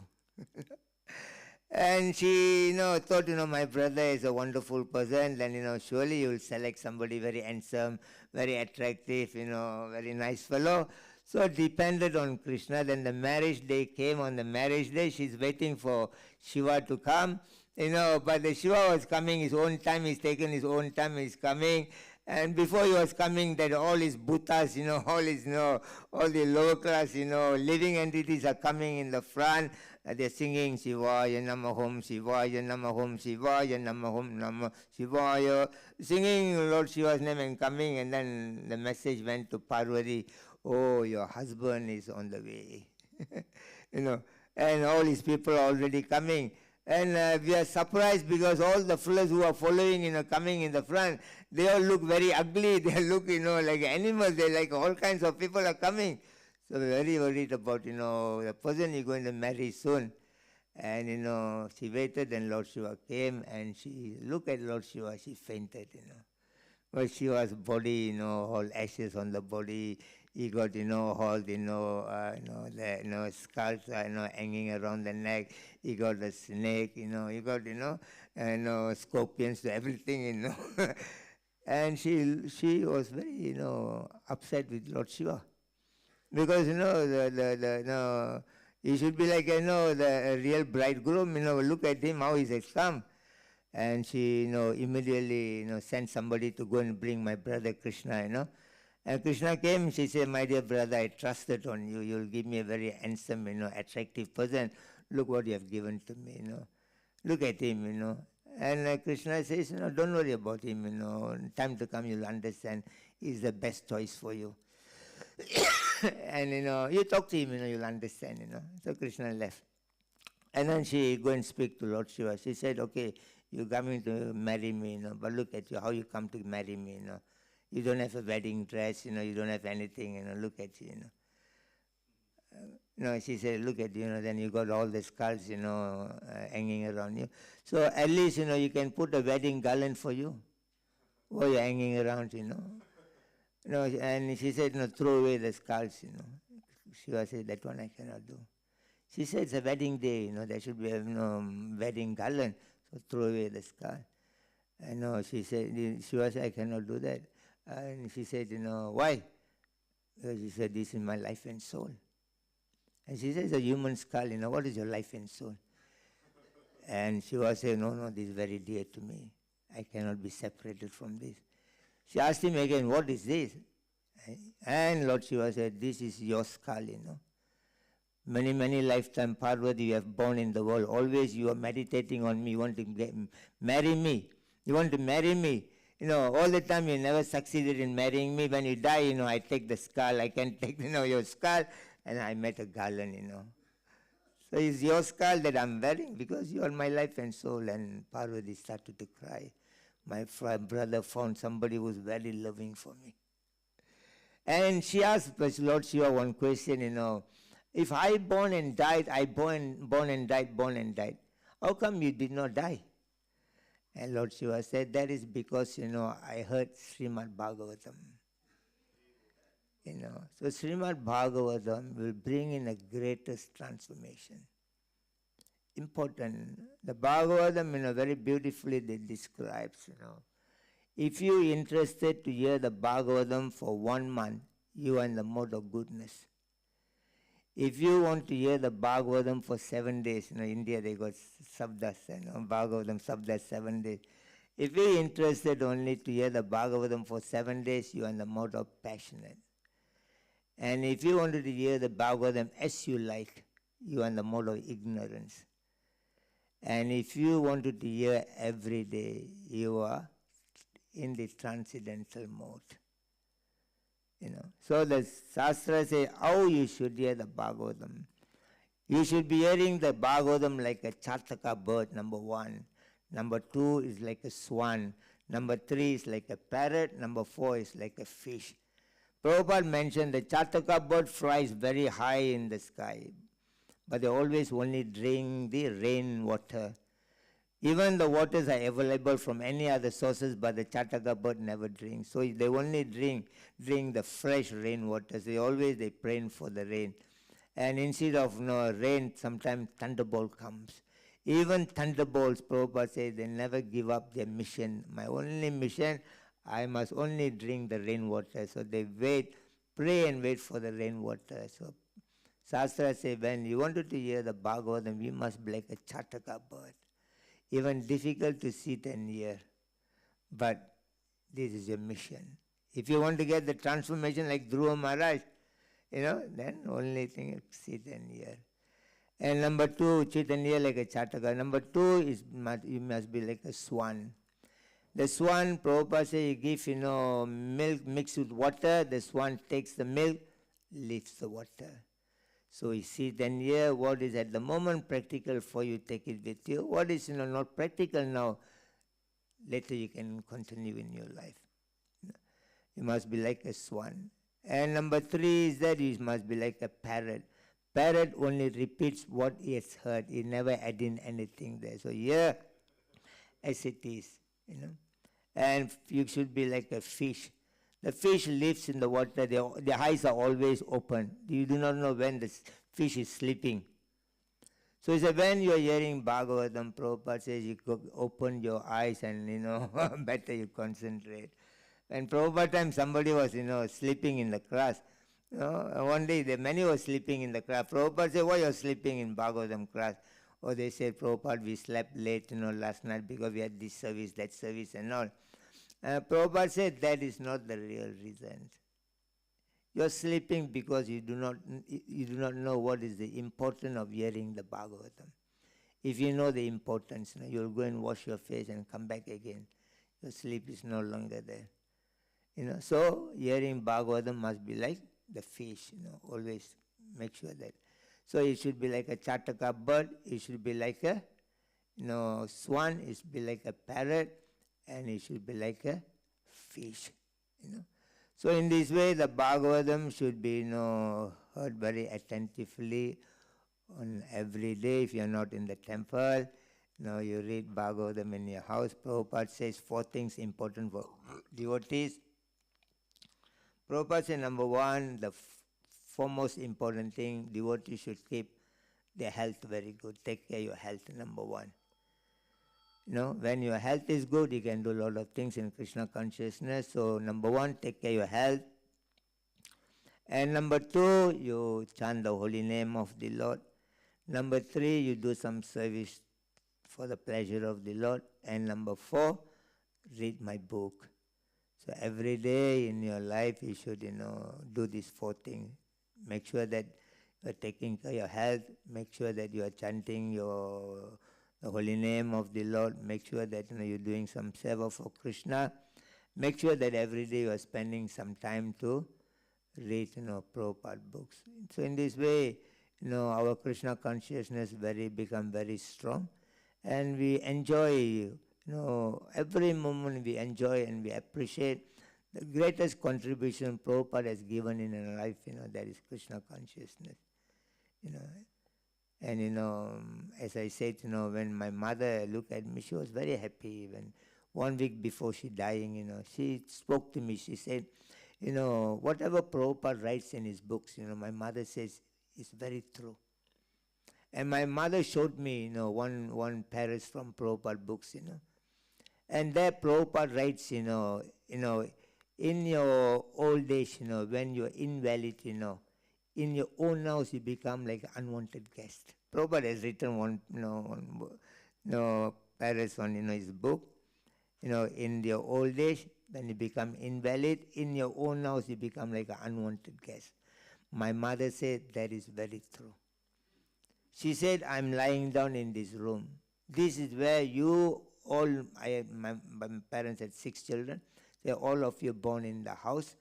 And she, thought, my brother is a wonderful person, then, surely you will select somebody very handsome, very attractive, very nice fellow. So depended on Krishna. Then the marriage day came. On the marriage day, she's waiting for Shiva to come, but the Shiva was coming his own time, he's taken his own time, he's coming. And before he was coming, that all his bhutas, all the lower class, living entities are coming in the front. They're singing Shivaya Namahom, Shivaya Namahom, Shivaya Namahom, Namah Shivaya, singing Lord Shiva's name and coming. And then the message went to Parvati, oh, your husband is on the way. And all his people are already coming. And we are surprised because all the fellows who are following, coming in the front, they all look very ugly. They look, like animals. They like all kinds of people are coming. So we're very worried about, the person you're going to marry soon. And, she waited and Lord Shiva came and she looked at Lord Shiva. She fainted, Well, Shiva's body, all ashes on the body. He got, all, the, skulls, hanging around the neck. He got a snake, he got, scorpions, everything, And she was very, upset with Lord Shiva. Because, he should be like, the real bridegroom, look at him, how he's come. And she, immediately, sent somebody to go and bring my brother Krishna, And Krishna came, she said, my dear brother, I trusted on you. You'll give me a very handsome, attractive person. Look what you have given to me, Look at him, And Krishna says, don't worry about him, Time to come, you'll understand. He's the best choice for you. And, you talk to him, you'll understand, So Krishna left. And then she go and speak to Lord Shiva. She said, okay, you're coming to marry me, but look at you, how you come to marry me, You don't have a wedding dress, you don't have anything, look at you, She said, look at, then you got all the skulls, hanging around you. So at least, you can put a wedding garland for you while you're hanging around. And she said, throw away the skulls, She said, that one I cannot do. She said, it's a wedding day, there should be a wedding garland, so throw away the skull. She said, I cannot do that. And she said, why? Because she said, this is my life and soul. And she says, a human skull, what is your life and soul? And she was saying, no, this is very dear to me. I cannot be separated from this. She asked him again, what is this? And Lord Shiva said, this is your skull, Many, many lifetimes, Parvati, you have born in the world. Always you are meditating on me. You want to marry me. You want to marry me. All the time you never succeeded in marrying me. When you die, I take the skull. I can take, your skull. And I met a garland, So it's your skull that I'm wearing because you are my life and soul. And Parvati started to cry. My brother found somebody who was very loving for me. And she asked Lord Shiva one question, if I born and died, I born and died. How come you did not die? And Lord Shiva said, that is because, I heard Srimad Bhagavatam. So Srimad Bhagavatam will bring in a greatest transformation. Important. The Bhagavatam, very beautifully it describes, If you are interested to hear the Bhagavatam for 1 month, you are in the mode of goodness. If you want to hear the Bhagavatam for 7 days, India they got Sabdas, Bhagavatam Sabdas 7 days. If you are interested only to hear the Bhagavatam for 7 days, you are in the mode of passionate. And if you wanted to hear the Bhagavatam as you like, you are in the mode of ignorance. And if you wanted to hear every day, you are in the transcendental mode. So the Shastra says how you should hear the Bhagavatam. You should be hearing the Bhagavatam like a Chataka bird, number 1. Number 2 is like a swan. Number 3 is like a parrot. Number 4 is like a fish. Prabhupada mentioned the Chataka bird flies very high in the sky, but they always only drink the rainwater. Even the waters are available from any other sources, but the Chataka bird never drinks. So they only drink the fresh rainwater. So they pray for the rain. And instead of rain, sometimes thunderbolt comes. Even thunderbolts, Prabhupada says, they never give up their mission. My only mission, I must only drink the rainwater. So they pray and wait for the rainwater. So Shastra says, when you wanted to hear the Bhagavatam, you must be like a Chataka bird. Even difficult to sit and hear. But this is your mission. If you want to get the transformation like Dhruva Maharaj, then only thing is sit and hear. And number 2, sit and hear like a Chataka. Number 2 is you must be like a swan. The swan, Prabhupada says, you give, milk mixed with water. The swan takes the milk, lifts the water. So you sit and hear what is at the moment practical for you, take it with you. What is not practical now, later you can continue in your life. You must be like a swan. And number 3 is that you must be like a parrot. Parrot only repeats what he has heard. He never add in anything there. So here, as it is, And you should be like a fish. The fish lives in the water. Their eyes are always open. You do not know when the fish is sleeping. So he said, when you are hearing Bhagavatam, Prabhupada says you open your eyes and, better you concentrate. And Prabhupada time somebody was, sleeping in the class. One day many were sleeping in the class. Prabhupada said, why you are sleeping in Bhagavatam class? Or they said, Prabhupada, we slept late, last night because we had this service, that service and all. Prabhupada said that is not the real reason. You are sleeping because you do not know what is the importance of hearing the Bhagavatam. If you know the importance, you will go and wash your face and come back again. Your sleep is no longer there. So hearing Bhagavatam must be like the fish. Always make sure that. So it should be like a Chataka bird. It should be like a swan. It should be like a parrot. And it should be like a fish, So in this way, the Bhagavatam should be, heard very attentively on every day. If you're not in the temple, you read Bhagavatam in your house. Prabhupada says 4 things important for devotees. Prabhupada says number 1, the foremost important thing, devotees should keep their health very good. Take care of your health, number 1. When your health is good, you can do a lot of things in Krishna consciousness. So number 1, take care of your health. And number 2, you chant the holy name of the Lord. Number 3, you do some service for the pleasure of the Lord. And number 4, read my book. So every day in your life you should, do these 4 things. Make sure that you are taking care of your health. Make sure that you are chanting the holy name of the Lord. Make sure that you're doing some seva for Krishna. Make sure that every day you are spending some time to read, Prabhupada books. So in this way, our Krishna consciousness become very strong, and we enjoy, every moment we enjoy and we appreciate the greatest contribution Prabhupada has given in our life, that is Krishna consciousness. And as I said, when my mother looked at me, she was very happy. When 1 week before she dying, she spoke to me. She said, whatever Prabhupada writes in his books, my mother says is very true. And my mother showed me, one parish from Prabhupada books, and there Prabhupada writes, in your old age, when you're invalid, in your own house you become like an unwanted guest. Prabhupada has written one parish on, his book, in your old age, when you become invalid, in your own house you become like an unwanted guest. My mother said that is very true. She said, I'm lying down in this room. This is where you all, my parents had 6 children. They all of you born in the house.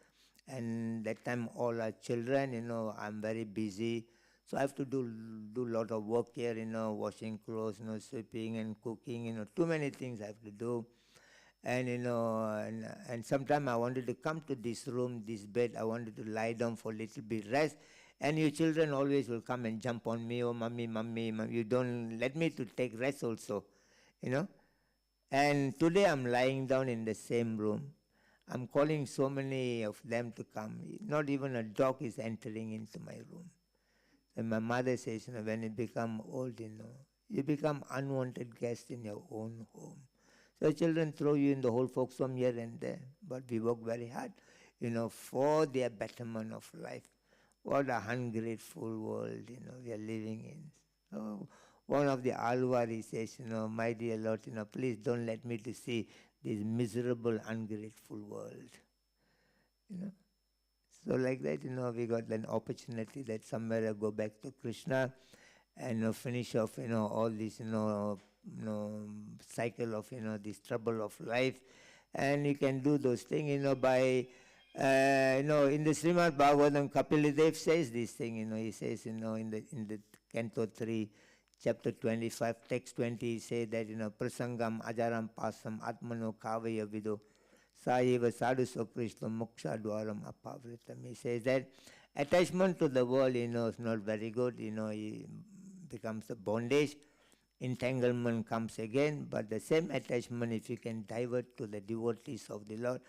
And that time all are children, I'm very busy. So I have to do a lot of work here, washing clothes, sweeping and cooking, too many things I have to do. And, and sometimes I wanted to come to this room, this bed, I wanted to lie down for a little bit rest. And your children always will come and jump on me, oh, mommy, you don't let me to take rest also, And today I'm lying down in the same room. I'm calling so many of them to come. Not even a dog is entering into my room. And my mother says, when you become old, you become unwanted guest in your own home. So children throw you in the whole folks home here and there. But we work very hard, for their betterment of life. What a ungrateful world, we are living in. So one of the Alwari says, my dear Lord, please don't let me to see this miserable, ungrateful world. So like that, we got an opportunity that somewhere I go back to Krishna and finish off, all this, cycle of, this trouble of life. And you can do those things, by, in the Srimad Bhagavatam, Kapila says this thing, he says, in the Canto 3, Chapter 25, text 20, he says that, prasangam ajaram pasam atmano kavaya vido saiva sadhu sokrishta moksha dwaram apavritam. He says that attachment to the world, is not very good, it becomes a bondage, entanglement comes again, but the same attachment, if you can divert to the devotees of the Lord,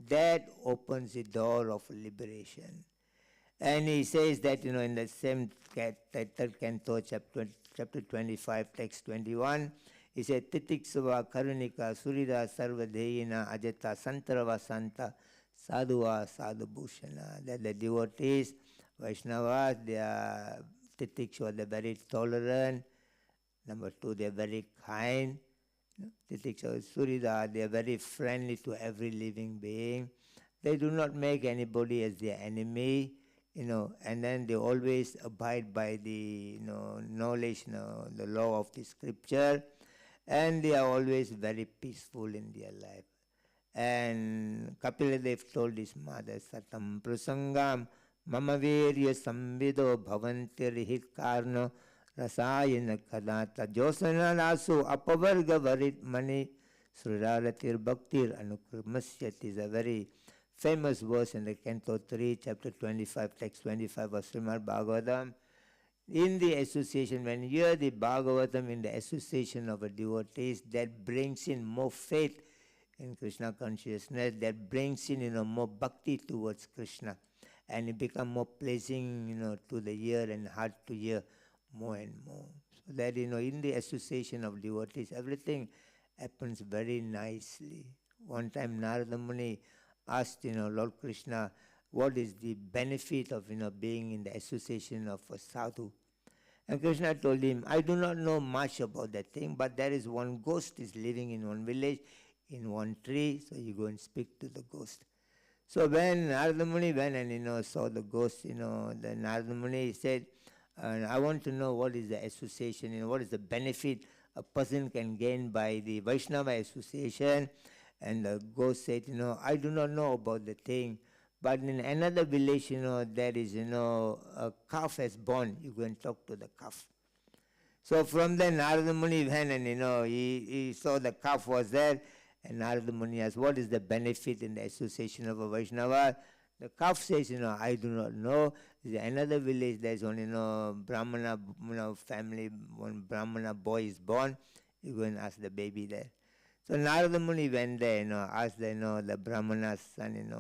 that opens the door of liberation. And he says that, in the same third canto, chapter 25, text 21, he said, Titiksava Karunika Surida Sarvadeyina Ajata Santarava Santa Sadhuva Sadhubhushana. That the devotees, Vaishnavas, they are Titiksava, they're very tolerant. Number 2, they're very kind. Titiksava Surida, they are very friendly to every living being. They do not make anybody as their enemy. And then they always abide by the, knowledge, the law of the scripture, and they are always very peaceful in their life. And Kapila told his mother, Satam prasangam mama virya samvido bhavantir karno rasayana kadata josana lasu apavarga varit mani sriratir bhaktir anukramasyat is a very famous verse in the Canto 3, chapter 25, text 25 of Srimad Bhagavatam. In the association, when you hear the Bhagavatam in the association of a devotees, that brings in more faith in Krishna consciousness, that brings in, more bhakti towards Krishna, and it becomes more pleasing, to the ear and heart to hear more and more. So that, in the association of devotees, everything happens very nicely. One time Narada Muni asked, Lord Krishna, what is the benefit of, being in the association of a sadhu? And Krishna told him, I do not know much about that thing, but there is one ghost is living in one village, in one tree, so you go and speak to the ghost. So when Narada Muni went and, saw the ghost, the Narada Muni said, I want to know what is the association, what is the benefit a person can gain by the Vaishnava association. And the ghost said, I do not know about the thing, but in another village, there is, a calf has born. You go and talk to the calf. So from there, Narada Muni went and, he saw the calf was there. And Narada Muni asked, what is the benefit in the association of a Vaishnava? The calf says, I do not know. There's another village, there's one, Brahmana, family, one Brahmana boy is born. You go and ask the baby there. So Narada Muni went there, asked the Brahmana's son,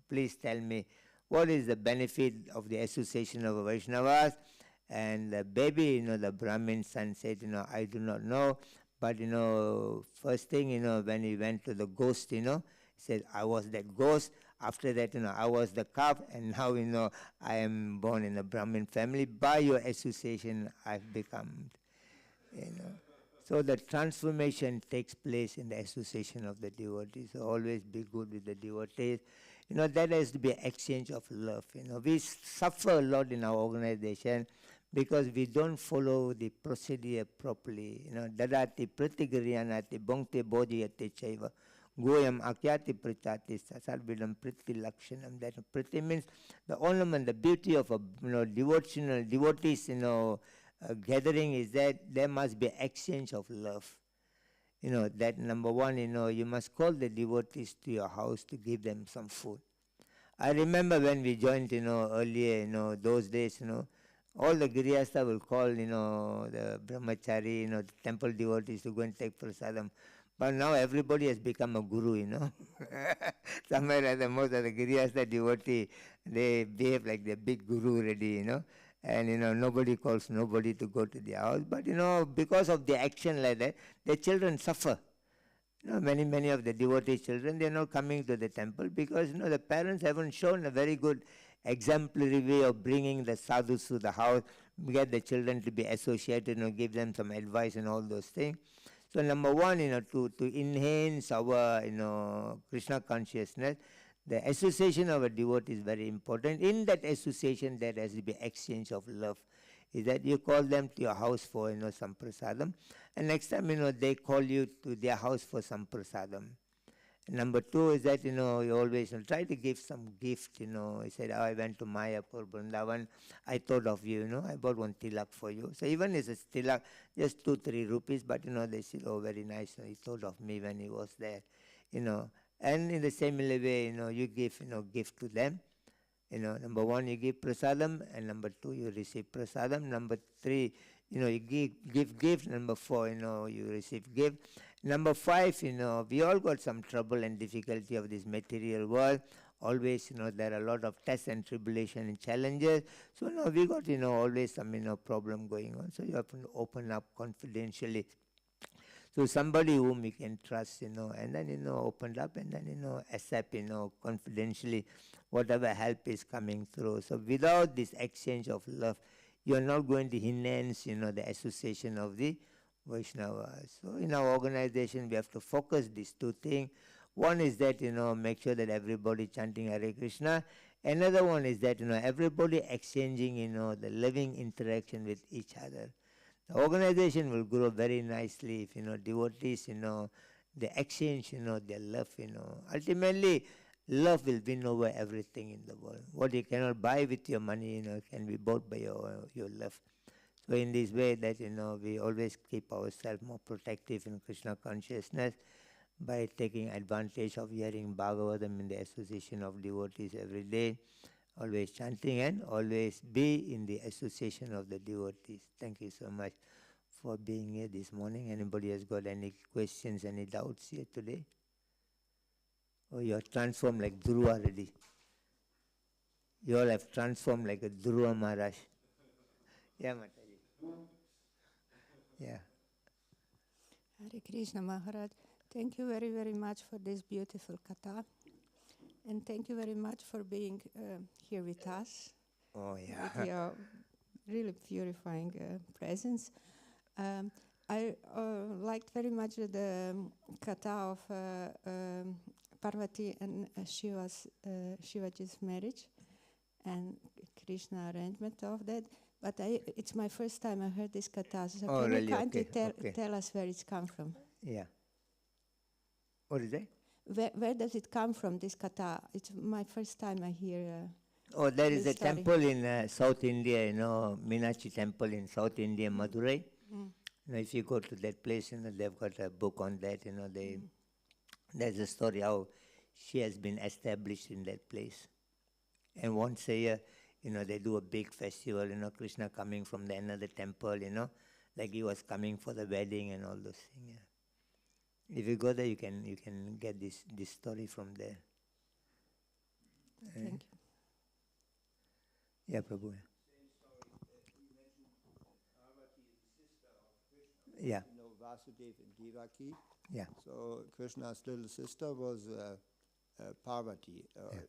please tell me, what is the benefit of the association of a Vaishnavas? And the baby, the Brahmin son said, I do not know. But, first thing, when he went to the ghost, he said, I was that ghost. After that, I was the calf. And now, I am born in a Brahmin family. By your association, I've become, So the transformation takes place in the association of the devotees. So always be good with the devotees. That has to be an exchange of love. We suffer a lot in our organization because we don't follow the procedure properly. Dadati pratigriyanati bhongte bodhiyate chaiva goyam akyati prachati sarvidam priti lakshanam. That priti means the ornament, the beauty of a devotional devotees gathering is that there must be exchange of love. That number one, you must call the devotees to your house to give them some food. I remember when we joined, earlier, those days, all the Giriyasta will call, the brahmachari, the temple devotees to go and take prasadam. But now everybody has become a guru, Somewhere or other, most of the Giriyasta devotee, they behave like the big guru already, And, nobody calls nobody to go to their house. But, because of the action like that, the children suffer. Many of the devotee children, they are not coming to the temple because, the parents haven't shown a very good exemplary way of bringing the sadhus to the house, get the children to be associated, give them some advice and all those things. So number one, to enhance our, Krishna consciousness, the association of a devotee is very important. In that association, there has to be exchange of love. Is that you call them to your house for, some prasadam, and next time, they call you to their house for some prasadam. Number two is that, you always try to give some gift, He said, I went to Mayapur, Vrindavan, I thought of you, I bought one tilak for you. So even it's a tilak, just 2-3 rupees, but, they said, oh, very nice, he thought of me when he was there, And in the similar way, you give, gift to them. Number one, you give prasadam, and number two, you receive prasadam. Number three, you give gift. Number four, you receive gift. Number five, we all got some trouble and difficulty of this material world. Always, there are a lot of tests and tribulation and challenges. So now we got, always some, problem going on. So you have to open up confidentially. So somebody whom you can trust, and then, open up and then, accept, confidentially whatever help is coming through. So without this exchange of love, you are not going to enhance, the association of the Vaishnavas. So in our organization, we have to focus these two things. One is that, make sure that everybody chanting Hare Krishna. Another one is that, everybody exchanging, the living interaction with each other. The organization will grow very nicely if, devotees, they exchange, their love, Ultimately, love will win over everything in the world. What you cannot buy with your money, can be bought by your love. So in this way that, we always keep ourselves more protective in Krishna consciousness. by taking advantage of hearing Bhagavatam in the association of devotees every day, always chanting and always be in the association of the devotees. Thank you so much for being here this morning. Anybody has got any questions, any doubts here today? Oh, you're transformed like Dhruva already. You all have transformed like a Dhruva Maharaj. Yeah, Mataji. Yeah. Hare Krishna Maharaj, thank you very, very much for this beautiful katha. And thank you very much for being here with us. Oh, yeah. With your really purifying presence. I liked very much the katha of Parvati and Shivaji's marriage and Krishna arrangement of that. But it's my first time I heard this katha. So can really? you kindly Okay. tell us where it's come from? Yeah. What is that? Where does it come from, this katha? It's my first time I hear there is a story. temple in South India, Meenakshi temple in South India, Madurai. If you go to that place, they've got a book on that, there's a story how she has been established in that place. And once a year, they do a big festival, Krishna coming from another temple, like he was coming for the wedding and all those things. Yeah. If you go there, you can get this story from there. Thank you. Yeah, Prabhu. Yeah. Vasudeva and Devaki. Yeah. So Krishna's little sister was Parvati. Yeah.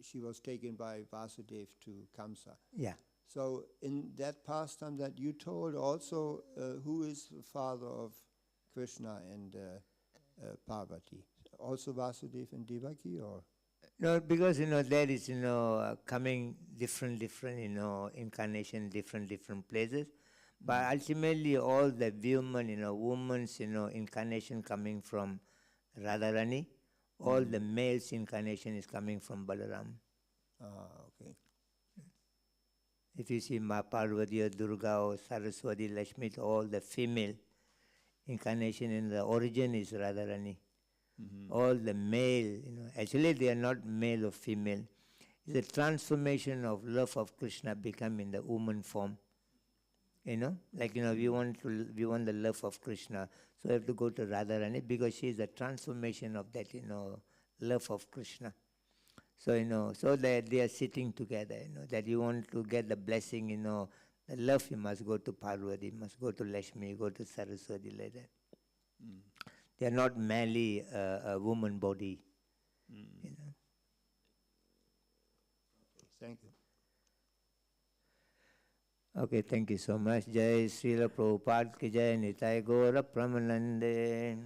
She was taken by Vasudeva to Kamsa. Yeah. So in that pastime that you told also, who is the father of Krishna and Parvati? Also Vasudeva and Devaki, or? No, because there is coming different incarnation, different places. But ultimately, all the women's incarnation coming from Radharani, all the males incarnation is coming from Balaram. Okay. If you see Ma Parvati or Durga or Saraswati, Lakshmi, all the female incarnation in the origin is Radharani. All the male, actually they are not male or female. It's a transformation of love of Krishna becoming the woman form. We want the love of Krishna, so we have to go to Radharani because she is a transformation of that, love of Krishna. So, so that they are sitting together, that you want to get the blessing, the love, you must go to Parvati, you must go to Lakshmi, go to Saraswati, like that. They are not merely a woman body, Thank you. Okay, thank you so much. Jai Srila Prabhupada ki Jai, Nitai Gaura Pramanande.